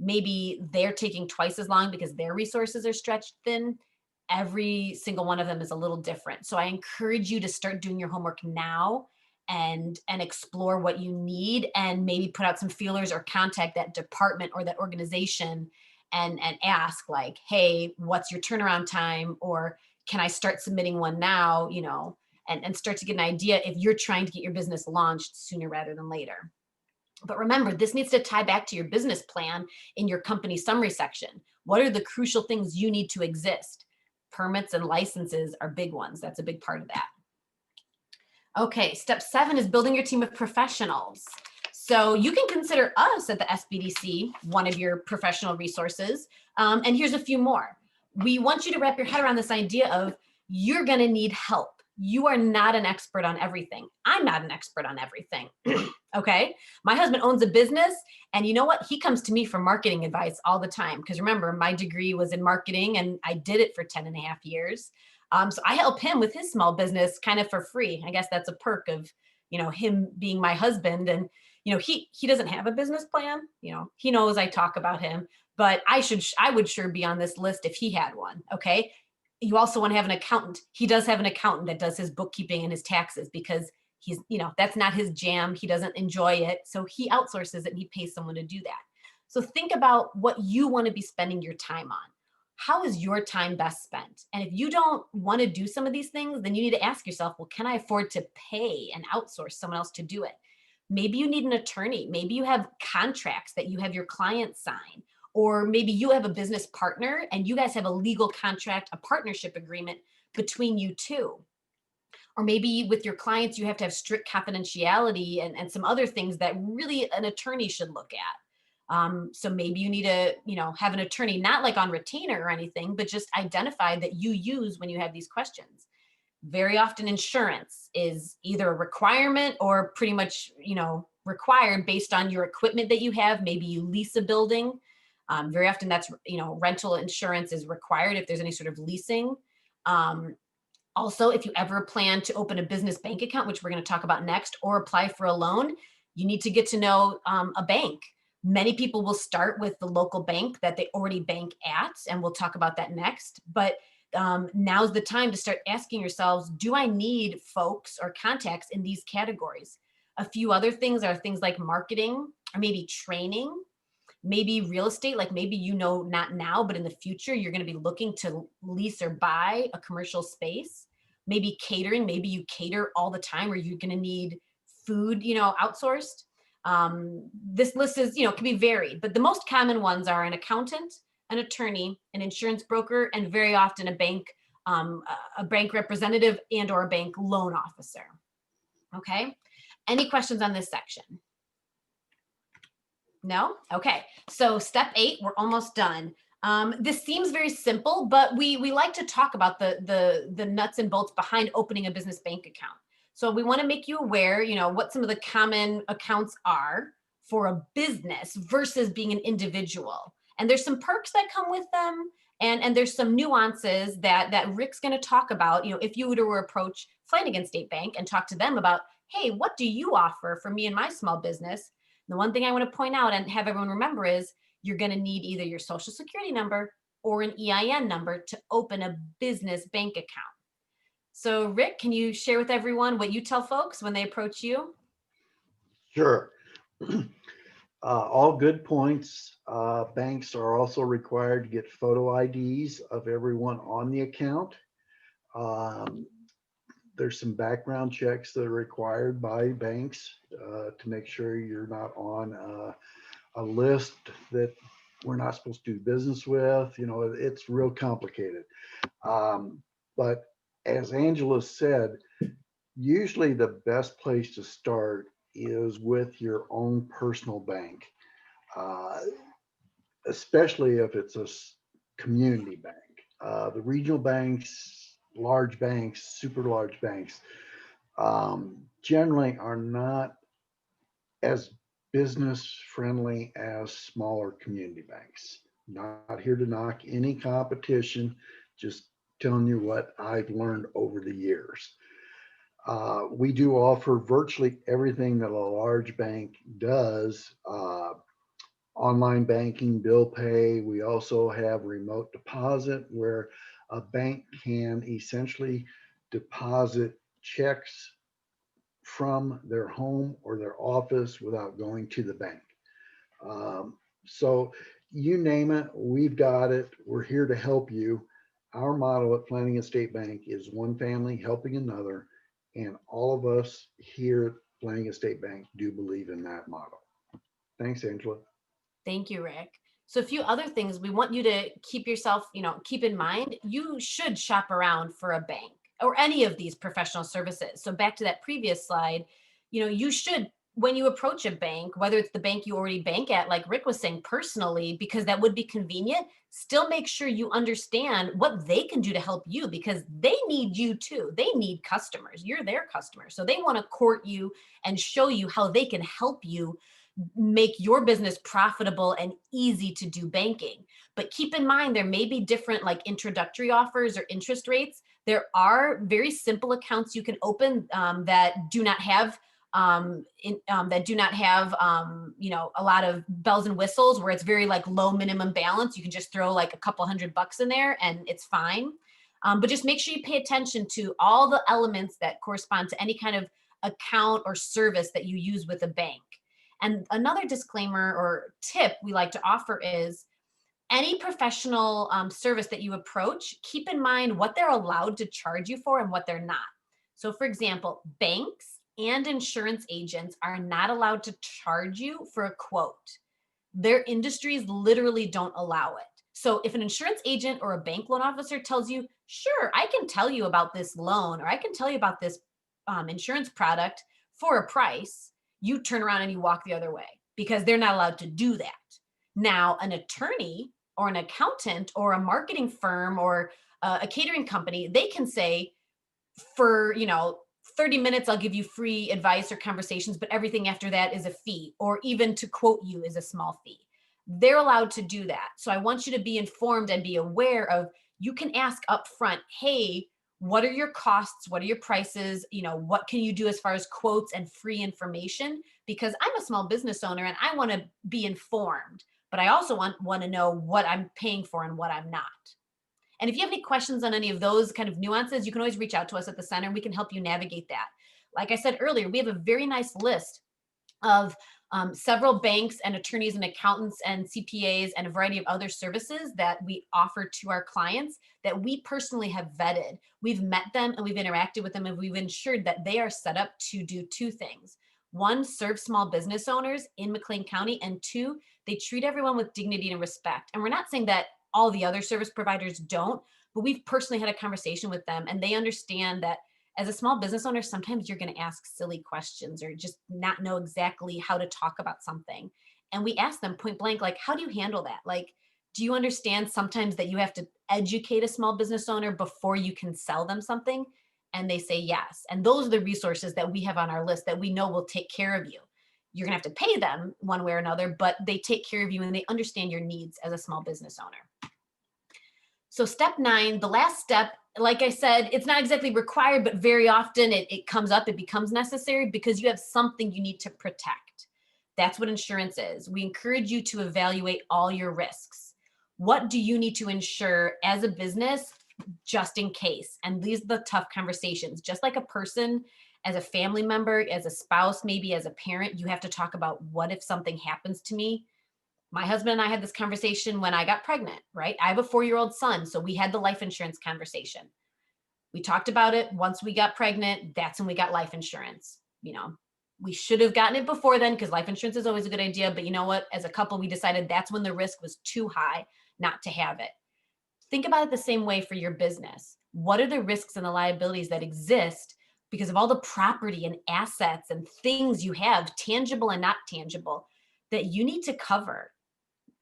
maybe they're taking twice as long because their resources are stretched thin. Every single one of them is a little different. So I encourage you to start doing your homework now and explore what you need, and maybe put out some feelers or contact that department or that organization and ask, like, hey, what's your turnaround time? Or can I start submitting one now? And start to get an idea if you're trying to get your business launched sooner rather than later. But remember, this needs to tie back to your business plan in your company summary section. What are the crucial things you need to exist? Permits and licenses are big ones. That's a big part of that. Okay, step 7 is building your team of professionals. So you can consider us at the SBDC one of your professional resources. And here's a few more. We want you to wrap your head around this idea of you're going to need help. You are not an expert on everything. I'm not an expert on everything. Okay. My husband owns a business, and you know what? He comes to me for marketing advice all the time. Because remember, my degree was in marketing and I did it for 10 and a half years. So I help him with his small business kind of for free. I guess that's a perk of, him being my husband. And, he doesn't have a business plan. He knows I talk about him, but I would sure be on this list if he had one. Okay. You also want to have an accountant. He does have an accountant that does his bookkeeping and his taxes, because he's, that's not his jam. He doesn't enjoy it. So he outsources it and he pays someone to do that. So think about what you want to be spending your time on. How is your time best spent? And if you don't want to do some of these things, then you need to ask yourself, well, can I afford to pay and outsource someone else to do it? Maybe you need an attorney. Maybe you have contracts that you have your clients sign. Or maybe you have a business partner and you guys have a legal contract, a partnership agreement between you two. Or maybe with your clients, you have to have strict confidentiality and some other things that really an attorney should look at. So maybe you need to, have an attorney, not like on retainer or anything, but just identify that you use when you have these questions. Very often insurance is either a requirement or pretty much, required based on your equipment that you have. Maybe you lease a building. Very often that's, rental insurance is required if there's any sort of leasing. Also, if you ever plan to open a business bank account, which we're going to talk about next, or apply for a loan, you need to get to know a bank. Many people will start with the local bank that they already bank at, and we'll talk about that next. But now's the time to start asking yourselves, do I need folks or contacts in these categories? A few other things are things like marketing or maybe training, maybe real estate, like maybe, not now, but in the future, you're going to be looking to lease or buy a commercial space. Maybe catering, maybe you cater all the time, or you're going to need food, outsourced. This list is, can be varied, but the most common ones are an accountant, an attorney, an insurance broker, and very often a bank representative and or a bank loan officer. Okay. Any questions on this section? No? Okay. So step 8, we're almost done. This seems very simple, but we like to talk about the nuts and bolts behind opening a business bank account. So we want to make you aware, what some of the common accounts are for a business versus being an individual. And there's some perks that come with them. And there's some nuances that Rick's going to talk about, if you were to approach Flanagan State Bank and talk to them about, hey, what do you offer for me and my small business? The one thing I want to point out and have everyone remember is you're going to need either your social security number or an EIN number to open a business bank account. So Rick, can you share with everyone what you tell folks when they approach you? Sure. All good points. Banks are also required to get photo IDs of everyone on the account. There's some background checks that are required by banks to make sure you're not on a list that we're not supposed to do business with. It's real complicated. But as Angela said, usually the best place to start is with your own personal bank, especially if it's a community bank. The regional banks, large banks, super large banks, generally are not as business friendly as smaller community banks. Not here to knock any competition, just telling you what I've learned over the years. We do offer virtually everything that a large bank does. Online banking, bill pay. We also have remote deposit where a bank can essentially deposit checks from their home or their office without going to the bank. So you name it, we've got it. We're here to help you. Our motto at Flanagan State Bank is one family helping another. And all of us here at Flanagan State Bank do believe in that motto. Thanks, Angela. Thank you, Rick. So a few other things we want you to keep yourself, keep in mind. You should shop around for a bank or any of these professional services. So back to that previous slide, you should, when you approach a bank, whether it's the bank you already bank at, like Rick was saying personally, because that would be convenient, still make sure you understand what they can do to help you because they need you too. They need customers. You're their customer. So they want to court you and show you how they can help you make your business profitable and easy to do banking. But keep in mind, there may be different like introductory offers or interest rates. There are very simple accounts you can open that do not have a lot of bells and whistles where it's very like low minimum balance. You can just throw like a couple $100 in there and it's fine. But just make sure you pay attention to all the elements that correspond to any kind of account or service that you use with a bank. And another disclaimer or tip we like to offer is any professional service that you approach, keep in mind what they're allowed to charge you for and what they're not. So for example, banks and insurance agents are not allowed to charge you for a quote. Their industries literally don't allow it. So if an insurance agent or a bank loan officer tells you, sure, I can tell you about this loan or I can tell you about this insurance product for a price, you turn around and you walk the other way because they're not allowed to do that. Now, an attorney or an accountant or a marketing firm or a catering company, they can say for, 30 minutes, I'll give you free advice or conversations, but everything after that is a fee, or even to quote you is a small fee. They're allowed to do that. So I want you to be informed and be aware of, you can ask up front, hey, What are your costs? What are your prices? You know, what can you do as far as quotes and free information? Because I'm a small business owner and I want to be informed, but I also want to know what I'm paying for and what I'm not. And if you have any questions on any of those kind of nuances, you can always reach out to us at the center and we can help you navigate that. Like I said earlier, we have a very nice list of several banks and attorneys and accountants and CPAs and a variety of other services that we offer to our clients that we personally have vetted. We've met them and we've interacted with them and we've ensured that they are set up to do two things. One, serve small business owners in McLean County, and two, they treat everyone with dignity and respect. And we're not saying that all the other service providers don't, but we've personally had a conversation with them and they understand that as a small business owner, sometimes you're going to ask silly questions or just not know exactly how to talk about something. And we ask them point blank, like, how do you handle that? Like, do you understand sometimes that you have to educate a small business owner before you can sell them something? And they say yes. And those are the resources that we have on our list that we know will take care of you. You're going to have to pay them one way or another, but they take care of you and they understand your needs as a small business owner. So step 9, the last step, like I said, it's not exactly required, but very often it comes up, it becomes necessary because you have something you need to protect. That's what insurance is. We encourage you to evaluate all your risks. What do you need to insure as a business just in case? And these are the tough conversations. Just like a person, as a family member, as a spouse, maybe as a parent, you have to talk about what if something happens to me? My husband and I had this conversation when I got pregnant, right? I have a 4-year-old son, so we had the life insurance conversation. We talked about it. Once we got pregnant, that's when we got life insurance. You know, we should have gotten it before then because life insurance is always a good idea. But you know what? As a couple, we decided that's when the risk was too high not to have it. Think about it the same way for your business. What are the risks and the liabilities that exist because of all the property and assets and things you have, tangible and not tangible, that you need to cover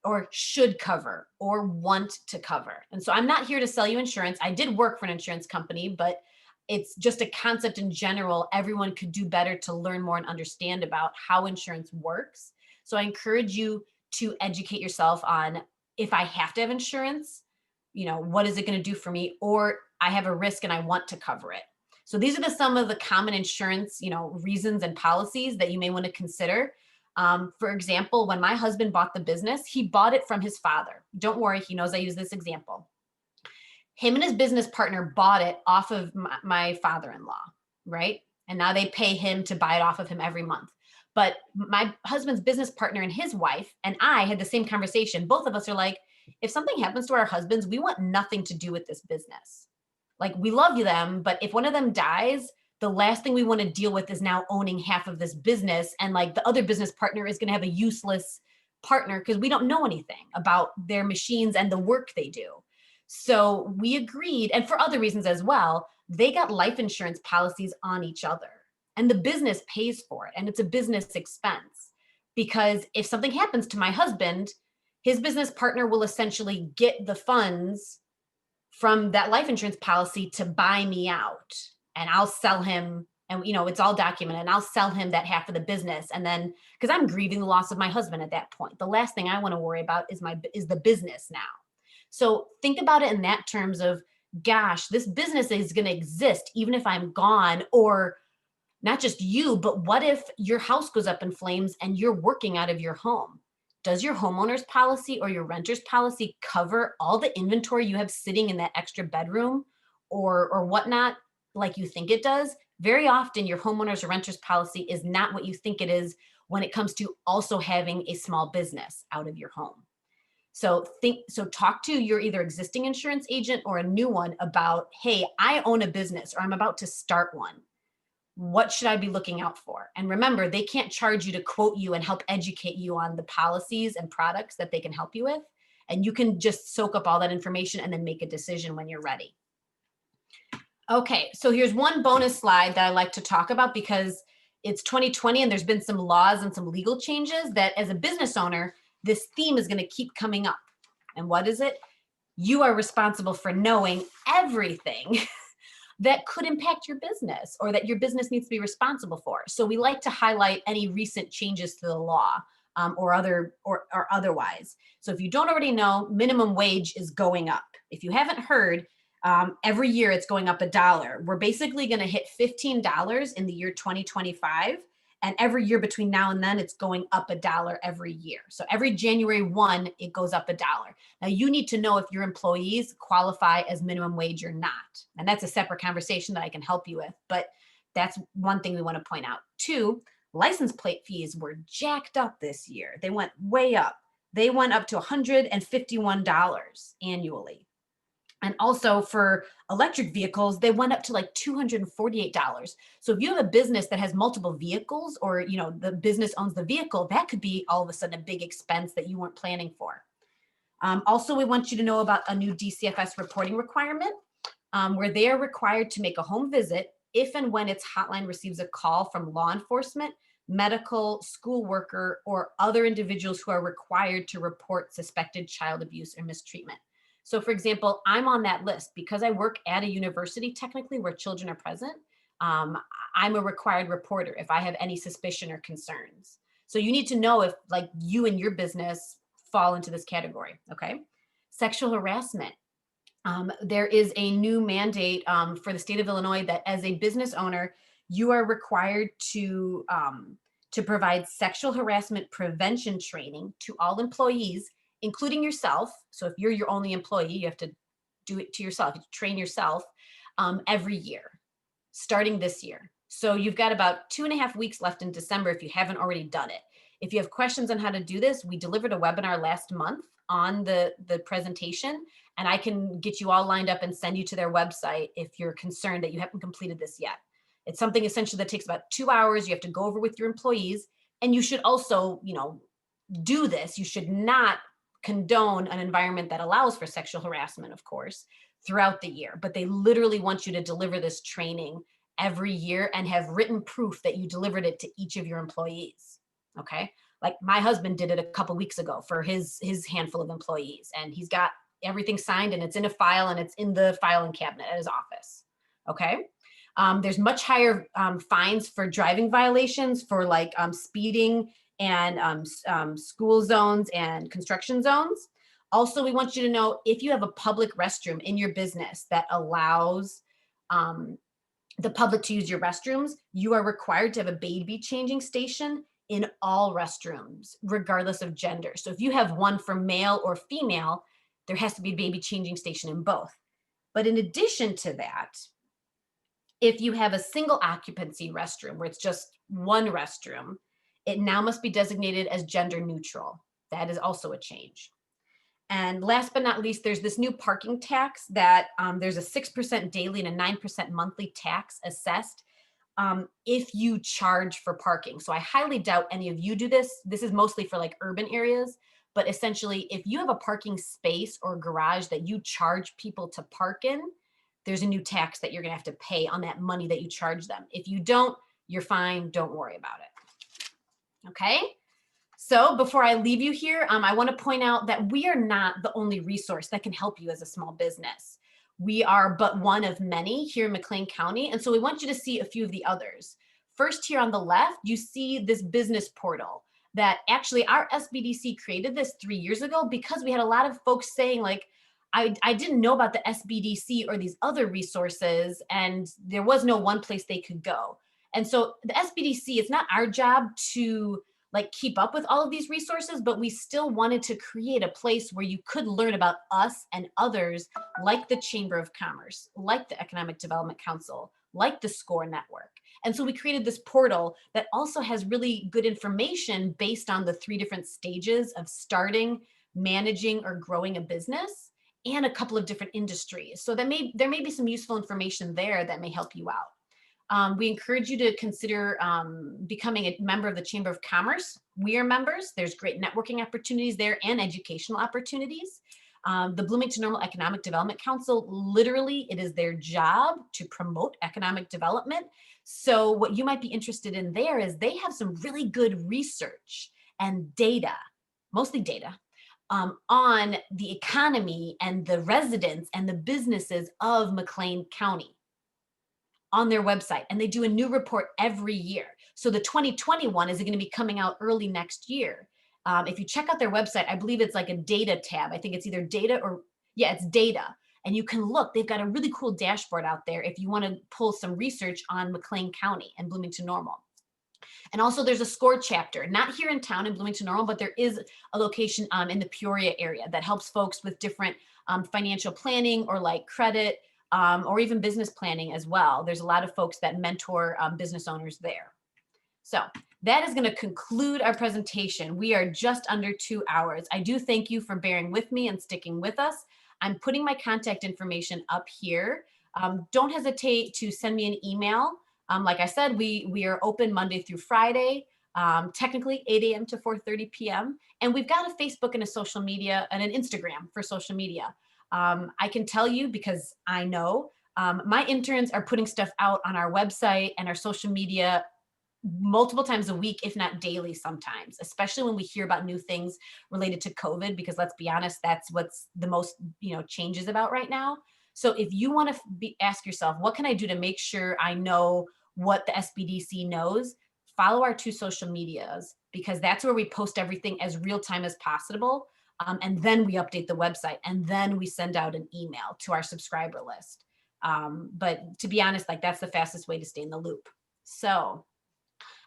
or should cover or want to cover? And so I'm not here to sell you insurance. I did work for an insurance company, but it's just a concept in general. Everyone could do better to learn more and understand about how insurance works. So I encourage you to educate yourself on, if I have to have insurance, you know, what is it going to do for me? Or I have a risk and I want to cover it. So these are some of the common insurance, you know, reasons and policies that you may want to consider. For example, when my husband bought the business, he bought it from his father. Don't worry, he knows I use this example. Him and his business partner bought it off of my father-in-law, right? And now they pay him to buy it off of him every month. But my husband's business partner and his wife and I had the same conversation. Both of us are like, if something happens to our husbands, we want nothing to do with this business. Like, we love them, but if one of them dies, the last thing we want to deal with is now owning half of this business. And like the other business partner is going to have a useless partner because we don't know anything about their machines and the work they do. So we agreed, and for other reasons as well, they got life insurance policies on each other and the business pays for it. And it's a business expense because if something happens to my husband, his business partner will essentially get the funds from that life insurance policy to buy me out. And I'll sell him, and you know, it's all documented, and I'll sell him that half of the business. And then, because I'm grieving the loss of my husband at that point, the last thing I want to worry about is the business now. So think about it in that terms of, gosh, this business is going to exist even if I'm gone. Or not just you, but what if your house goes up in flames and you're working out of your home? Does your homeowner's policy or your renter's policy cover all the inventory you have sitting in that extra bedroom or whatnot, like you think it does? Very often your homeowner's or renter's policy is not what you think it is when it comes to also having a small business out of your home. So talk to your either existing insurance agent or a new one about, hey, I own a business or I'm about to start one. What should I be looking out for? And remember, they can't charge you to quote you and help educate you on the policies and products that they can help you with. And you can just soak up all that information and then make a decision when you're ready. Okay, so here's one bonus slide that I like to talk about because it's 2020 and there's been some laws and some legal changes that as a business owner, this theme is going to keep coming up. And what is it? You are responsible for knowing everything that could impact your business or that your business needs to be responsible for. So we like to highlight any recent changes to the law or otherwise. So if you don't already know, minimum wage is going up. If you haven't heard, Every year it's going up $1. We're basically going to hit $15 in the year 2025. And every year between now and then, it's going up $1 every year. So every January 1, it goes up $1. Now you need to know if your employees qualify as minimum wage or not. And that's a separate conversation that I can help you with. But that's one thing we want to point out. 2, license plate fees were jacked up this year. They went way up. They went up to $151 annually. And also for electric vehicles, they went up to like $248. So if you have a business that has multiple vehicles, or the business owns the vehicle, that could be all of a sudden a big expense that you weren't planning for. Also, we want you to know about a new DCFS reporting requirement, where they are required to make a home visit if and when its hotline receives a call from law enforcement, medical, school worker, or other individuals who are required to report suspected child abuse or mistreatment. So for example, I'm on that list because I work at a university technically where children are present. I'm a required reporter if I have any suspicion or concerns. So you need to know if like you and your business fall into this category, okay? Sexual harassment. There is a new mandate for the state of Illinois that as a business owner, you are required to provide sexual harassment prevention training to all employees, including yourself. So if you're your only employee, you have to do it to yourself. You have to train yourself every year, starting this year. So you've got about 2.5 weeks left in December if you haven't already done it. If you have questions on how to do this, we delivered a webinar last month on the presentation, and I can get you all lined up and send you to their website if you're concerned that you haven't completed this yet. It's something essentially that takes about 2 hours. You have to go over with your employees, and you should also, do this. You should not condone an environment that allows for sexual harassment, of course, throughout the year. But they literally want you to deliver this training every year and have written proof that you delivered it to each of your employees. Okay. Like my husband did it a couple weeks ago for his handful of employees, and he's got everything signed and it's in a file and it's in the filing cabinet at his office. Okay. There's much higher fines for driving violations, for like speeding and school zones and construction zones. Also, we want you to know if you have a public restroom in your business that allows the public to use your restrooms, you are required to have a baby changing station in all restrooms, regardless of gender. So if you have one for male or female, there has to be a baby changing station in both. But in addition to that, if you have a single occupancy restroom where it's just one restroom, it now must be designated as gender neutral. That is also a change. And last but not least, there's this new parking tax that there's a 6% daily and a 9% monthly tax assessed if you charge for parking. So I highly doubt any of you do this. This is mostly for like urban areas, but essentially if you have a parking space or garage that you charge people to park in, there's a new tax that you're gonna have to pay on that money that you charge them. If you don't, you're fine, don't worry about it. Okay, so before I leave you here, I wanna point out that we are not the only resource that can help you as a small business. We are but one of many here in McLean County, and so we want you to see a few of the others. First, here on the left, you see this business portal that actually our SBDC created this 3 years ago because we had a lot of folks saying like, I didn't know about the SBDC or these other resources, and there was no one place they could go. And so the SBDC, it's not our job to like keep up with all of these resources, but we still wanted to create a place where you could learn about us and others like the Chamber of Commerce, like the Economic Development Council, like the SCORE Network. And so we created this portal that also has really good information based on the 3 different stages of starting, managing, or growing a business, and a couple of different industries. So there may be some useful information there that may help you out. We encourage you to consider becoming a member of the Chamber of Commerce. We are members. There's great networking opportunities there and educational opportunities. The Bloomington Normal Economic Development Council, literally, it is their job to promote economic development. So what you might be interested in there is they have some really good research and data, mostly data, on the economy and the residents and the businesses of McLean County on their website. And they do a new report every year. So the 2021 is going to be coming out early next year. If you check out their website, I believe it's like a data tab. I think it's either data or, yeah, it's data. And you can look, they've got a really cool dashboard out there if you want to pull some research on McLean County and Bloomington Normal. And also there's a SCORE chapter, not here in town in Bloomington Normal, but there is a location in the Peoria area that helps folks with different financial planning or like credit or even business planning as well. There's a lot of folks that mentor business owners there. So that is going to conclude our presentation. We are just under 2 hours. I do thank you for bearing with me and sticking with us. I'm putting my contact information up here. Don't hesitate to send me an email. Like I said, we are open Monday through Friday, technically 8 a.m. to 4:30 p.m. And we've got a Facebook and a social media and an Instagram for social media. I can tell you because I know my interns are putting stuff out on our website and our social media multiple times a week, if not daily sometimes, especially when we hear about new things related to COVID, because let's be honest, that's what's the most, changes about right now. So if you want to ask yourself, what can I do to make sure I know what the SBDC knows? Follow our 2 social medias, because that's where we post everything as real time as possible. And then we update the website, and then we send out an email to our subscriber list. But to be honest, like that's the fastest way to stay in the loop. So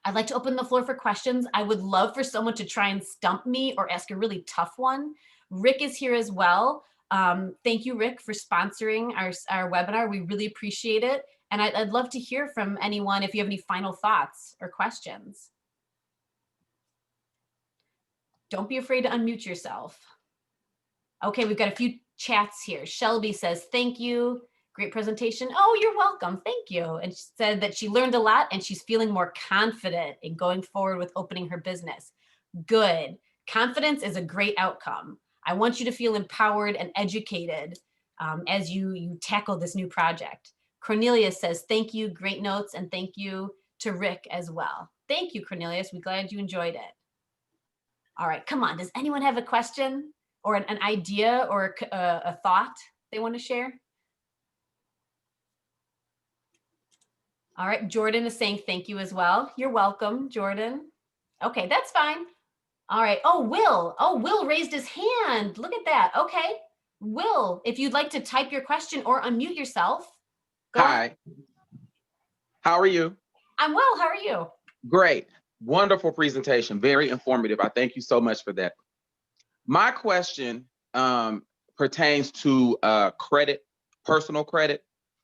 I'd like to open the floor for questions. I would love for someone to try and stump me or ask a really tough one. Rick is here as well. Thank you, Rick, for sponsoring our webinar. We really appreciate it. And I'd love to hear from anyone if you have any final thoughts or questions. Don't be afraid to unmute yourself. Okay, we've got a few chats here. Shelby says, thank you. Great presentation. Oh, you're welcome. Thank you. And she said that she learned a lot and she's feeling more confident in going forward with opening her business. Good. Confidence is a great outcome. I want you to feel empowered and educated as you tackle this new project. Cornelius says, thank you. Great notes. And thank you to Rick as well. Thank you, Cornelius. We're glad you enjoyed it. All right, come on. Does anyone have a question or an idea or a thought they want to share? All right, Jordan is saying thank you as well. You're welcome, Jordan. Okay, that's fine. All right. Oh, Will raised his hand. Look at that. Okay. Will, if you'd like to type your question or unmute yourself. Go ahead. Hi. How are you? I'm well. How are you? Great. Wonderful presentation. Very informative. I thank you so much for that. My question pertains to credit, personal credit.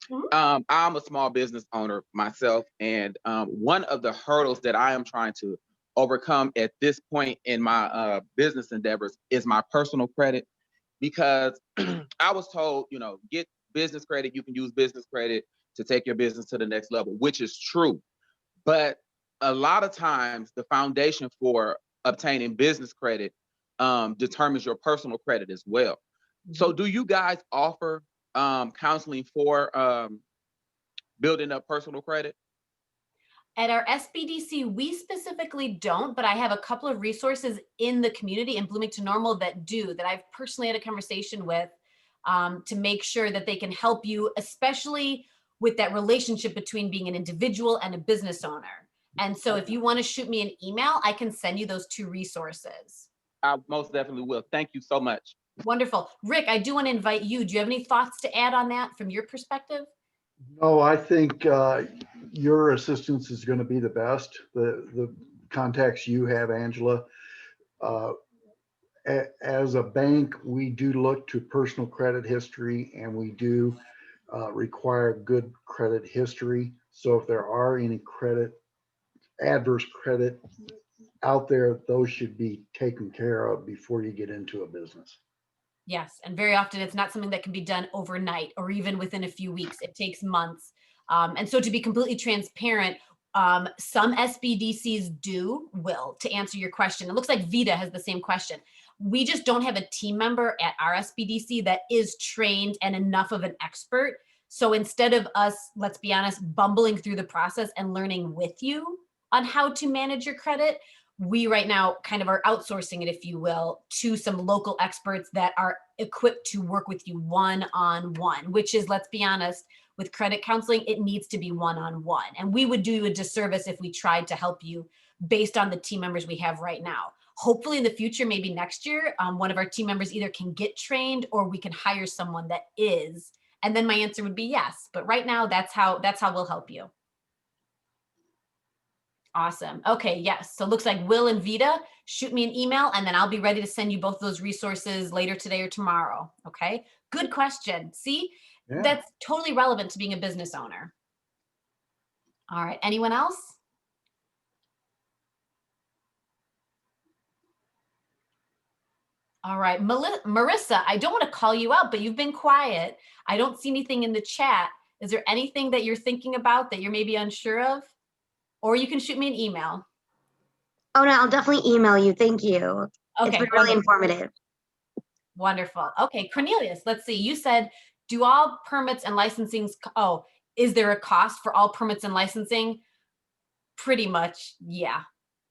Mhm. I'm a small business owner myself, and one of the hurdles that I am trying to overcome at this point in my business endeavors is my personal credit, because I was told, get business credit, you can use business credit to take your business to the next level, which is true. But a lot of times the foundation for obtaining business credit determines your personal credit as well. So do you guys offer counseling for building up personal credit? At our SBDC, we specifically don't, but I have a couple of resources in the community in Bloomington Normal that do, that I've personally had a conversation with to make sure that they can help you, especially with that relationship between being an individual and a business owner. And so if you want to shoot me an email, I can send you those 2 resources. I most definitely will. Thank you so much. Wonderful. Rick, I do want to invite you. Do you have any thoughts to add on that from your perspective? No, I think your assistance is going to be the best. The contacts you have, Angela. As a bank, we do look to personal credit history, and we do require good credit history. So if there are any adverse credit out there, those should be taken care of before you get into a business. Yes, and very often it's not something that can be done overnight or even within a few weeks. It takes months. And so to be completely transparent, some SBDCs will, to answer your question. It looks like Vita has the same question. We just don't have a team member at our SBDC that is trained and enough of an expert. So instead of us, let's be honest, bumbling through the process and learning with you on how to manage your credit, we right now kind of are outsourcing it, if you will, to some local experts that are equipped to work with you one-on-one, which is, let's be honest, with credit counseling, it needs to be one-on-one. And we would do you a disservice if we tried to help you based on the team members we have right now. Hopefully in the future, maybe next year, one of our team members either can get trained or we can hire someone that is. And then my answer would be yes. But right now, that's how we'll help you. Awesome. Okay, yes. So it looks like Will and Vita, shoot me an email and then I'll be ready to send you both those resources later today or tomorrow. Okay, good question. See, Yeah. that's totally relevant to being a business owner. All right, anyone else? All right, Marissa, I don't want to call you out, but you've been quiet. I don't see anything in the chat. Is there anything that you're thinking about that you're maybe unsure of? Or you can shoot me an email. Oh, no, I'll definitely email you. Thank you. Okay, It's been really informative. Wonderful. Okay, Cornelius, let's see. You said, do all permits and licensings, oh, is there a cost for all permits and licensing? Pretty much, yeah,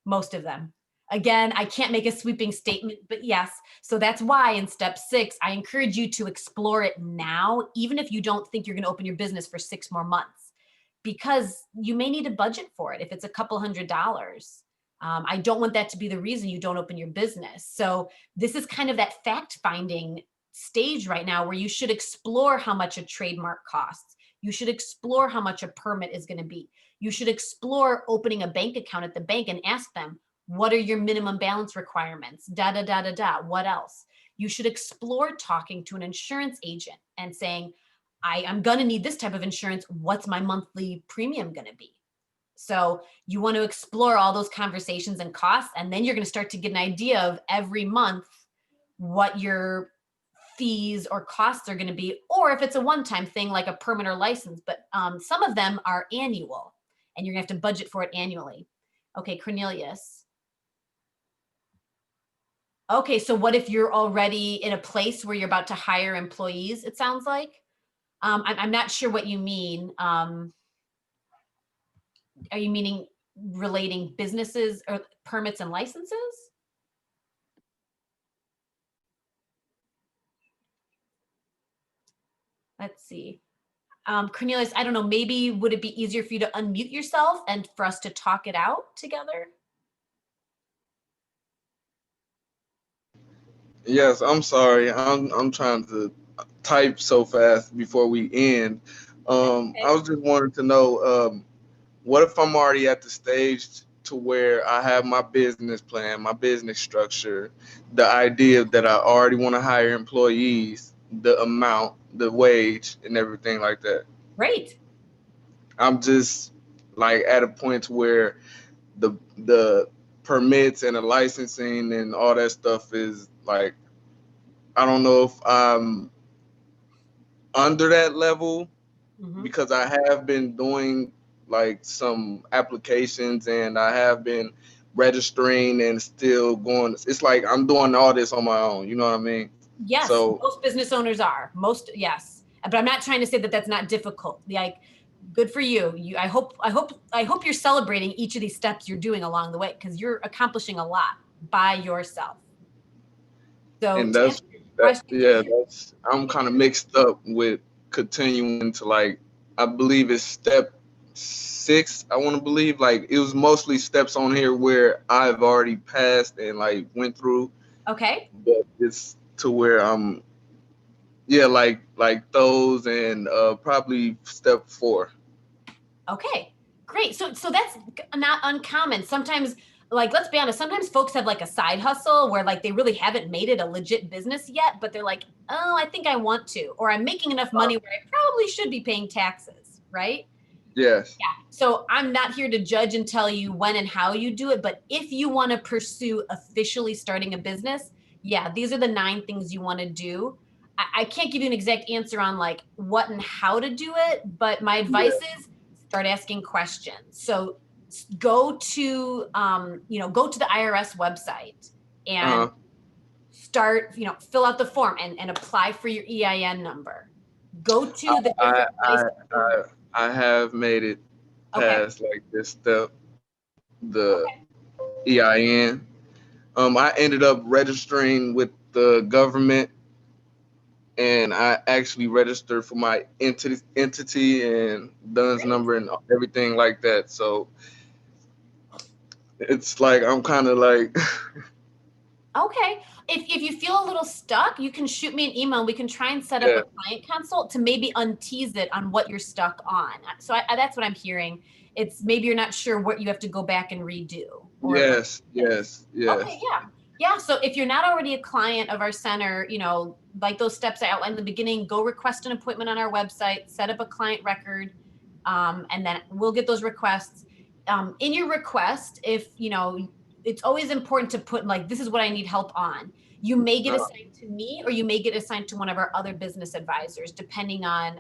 most of them. Again, I can't make a sweeping statement, but yes. So that's why in step 6, I encourage you to explore it now, even if you don't think you're going to open your business for 6 more months, because you may need a budget for it if it's a couple $100s. I don't want that to be the reason you don't open your business. So this is kind of that fact finding stage right now where you should explore how much a trademark costs. You should explore how much a permit is going to be. You should explore opening a bank account at the bank and ask them, what are your minimum balance requirements? Da, da, da, da, da. What else? You should explore talking to an insurance agent and saying, I'm going to need this type of insurance. What's my monthly premium going to be? So you want to explore all those conversations and costs, and then you're going to start to get an idea of every month what your fees or costs are going to be, or if it's a one-time thing like a permit or license, but some of them are annual and you're gonna have to budget for it annually. Okay, Cornelius. Okay, so what if you're already in a place where you're about to hire employees, it sounds like? I'm not sure what you mean. Are you meaning relating businesses or permits and licenses? Let's see. Cornelius, I don't know, maybe would it be easier for you to unmute yourself and for us to talk it out together? Yes, I'm sorry. I'm trying to type so fast before we end. I was just wanting to know, what if I'm already at the stage to where I have my business plan, my business structure, the idea that I already want to hire employees, the amount, the wage, and everything like that. Great. I'm just like at a point where the permits and the licensing and all that stuff is like, I don't know if I'm under that level because I have been doing like some applications and I have been registering and still going. It's like I'm doing all this on my own. You know what I mean? Yes, So most business owners are. Most, yes. But I'm not trying to say that that's not difficult. Like, good for you. I hope you're celebrating each of these steps you're doing along the way, because you're accomplishing a lot by yourself. So and to answer your question, I'm kind of mixed up with continuing to like, I believe it's step 6. I want to believe like it was mostly steps on here where I've already passed and like went through. okay. But it's to where I'm, yeah, like those and probably step 4. Okay, great. So that's not uncommon. Sometimes, like, let's be honest, sometimes folks have like a side hustle where like they really haven't made it a legit business yet, but they're like, oh, I think I want to, or I'm making enough money where I probably should be paying taxes, right? Yes. Yeah. So I'm not here to judge and tell you when and how you do it, but if you want to pursue officially starting a business, yeah, these are the 9 things you want to do. I can't give you an exact answer on like what and how to do it, but my advice is start asking questions. So go to go to the IRS website and start, fill out the form and apply for your EIN number. Go to the different I have made it past like this step, the EIN. I ended up registering with the government, and I actually registered for my entity and DUNS number and everything like that. So it's like I'm kind of like Okay. If you feel a little stuck, you can shoot me an email. We can try and set up Yeah. a client consult to maybe untease it on what you're stuck on. So that's what I'm hearing. It's maybe you're not sure what you have to go back and redo. Or Yes, yes, okay, yes. yeah. Yeah. So if you're not already a client of our center, you know, like those steps I outlined in the beginning, go request an appointment on our website, set up a client record, and then we'll get those requests. In your request, if you know, it's always important to put like, this is what I need help on. You may get assigned to me, or you may get assigned to one of our other business advisors, depending on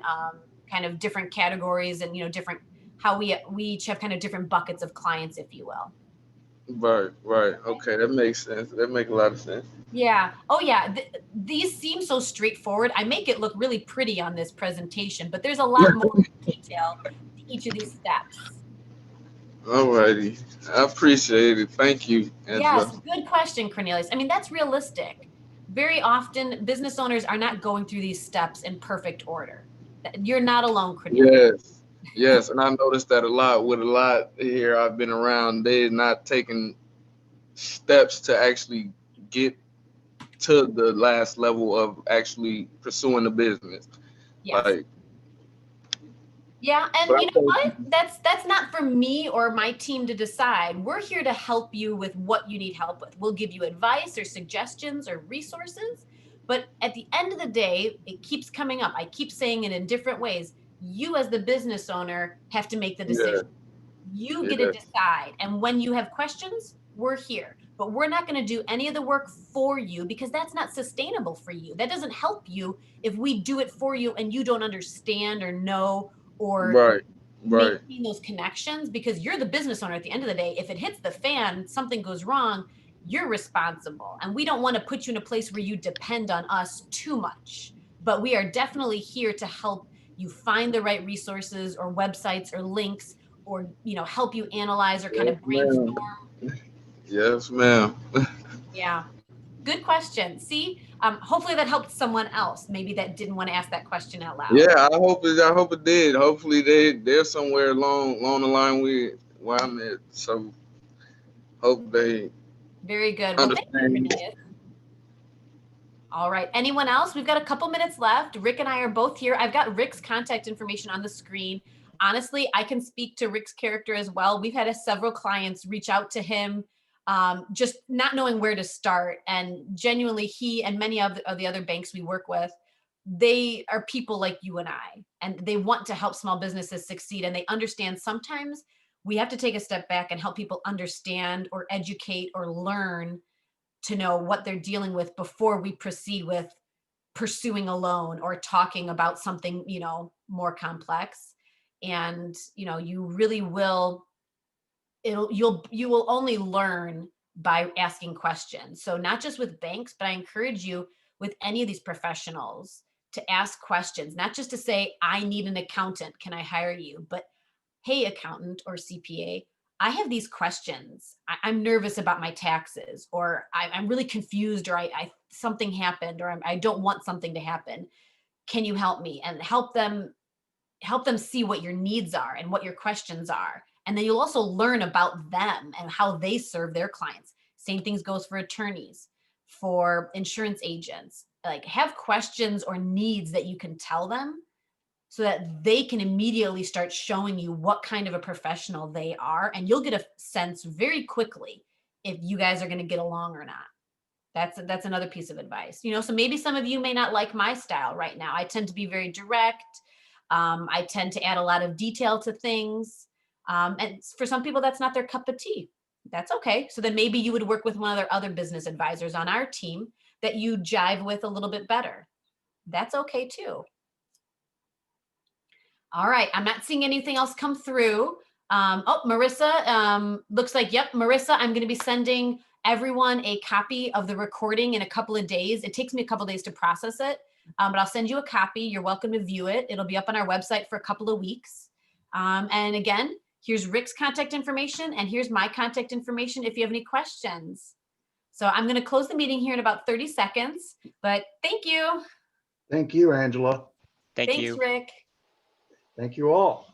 kind of different categories and, you know, different how we each have kind of different buckets of clients, if you will. Right, right. Okay, that makes sense. That makes a lot of sense. Yeah. Oh, yeah. These seem so straightforward. I make it look really pretty on this presentation, but there's a lot more detail to each of these steps. All righty. I appreciate it. Thank you, Angela. Yes, good question, Cornelius. I mean, that's realistic. Very often, business owners are not going through these steps in perfect order. You're not alone, Cornelius. Yes, yes. And I noticed that a lot with a lot here I've been around. They're not taking steps to actually get to the last level of actually pursuing the business. Yes. Like, Yeah, but and I you know what? That's not for me or my team to decide. We're here to help you with what you need help with. We'll give you advice or suggestions or resources, but at the end of the day, it keeps coming up. I keep saying it in different ways. You as the business owner have to make the yeah, decision. You get to yeah, decide. And when you have questions, we're here. But we're not going to do any of the work for you because that's not sustainable for you. That doesn't help you if we do it for you and you don't understand or know or right, right, maintain those connections, because you're the business owner at the end of the day. If it hits the fan, something goes wrong, you're responsible. And we don't want to put you in a place where you depend on us too much. But we are definitely here to help you find the right resources or websites or links, or you know, help you analyze or kind yes, of ma'am. brainstorm. Yes, ma'am. Yeah. Good question. See, hopefully that helped someone else, maybe that didn't want to ask that question out loud. Yeah, I hope it. I hope it did. Hopefully, they're somewhere along the line with where I'm at. So hope they Very good. Well, thank you, understand. Cornelius. All right. Anyone else? We've got a couple minutes left. Rick and I are both here. I've got Rick's contact information on the screen. Honestly, I can speak to Rick's character as well. We've had several clients reach out to him, just not knowing where to start. And genuinely, he and many of the other banks we work with, they are people like you and I, and they want to help small businesses succeed. And they understand sometimes we have to take a step back and help people understand or educate or learn to know what they're dealing with before we proceed with pursuing a loan or talking about something, you know, more complex. And you know, you really will, you will only learn by asking questions. So not just with banks, but I encourage you with any of these professionals to ask questions, not just to say, I need an accountant, can I hire you? But hey, accountant or CPA, I have these questions. I'm nervous about my taxes, or I'm really confused, or I something happened, or I don't want something to happen. Can you help me? And help them see what your needs are and what your questions are. And then you'll also learn about them and how they serve their clients. Same things goes for attorneys, for insurance agents. Like, have questions or needs that you can tell them so that they can immediately start showing you what kind of a professional they are. And you'll get a sense very quickly if you guys are going to get along or not. That's another piece of advice. You know, so maybe some of you may not like my style right now. I tend to be very direct. I tend to add a lot of detail to things. And for some people, that's not their cup of tea. That's okay. So then maybe you would work with one of their other business advisors on our team that you jive with a little bit better. That's okay too. All right, I'm not seeing anything else come through. Oh, Marissa, looks like, yep, Marissa, I'm gonna be sending everyone a copy of the recording in a couple of days. It takes me a couple of days to process it, but I'll send you a copy. You're welcome to view it. It'll be up on our website for a couple of weeks. And again, here's Rick's contact information, and here's my contact information if you have any questions. So I'm gonna close the meeting here in about 30 seconds, but thank you. Thank you, Angela. Thank Thanks, you. Rick. Thank you all.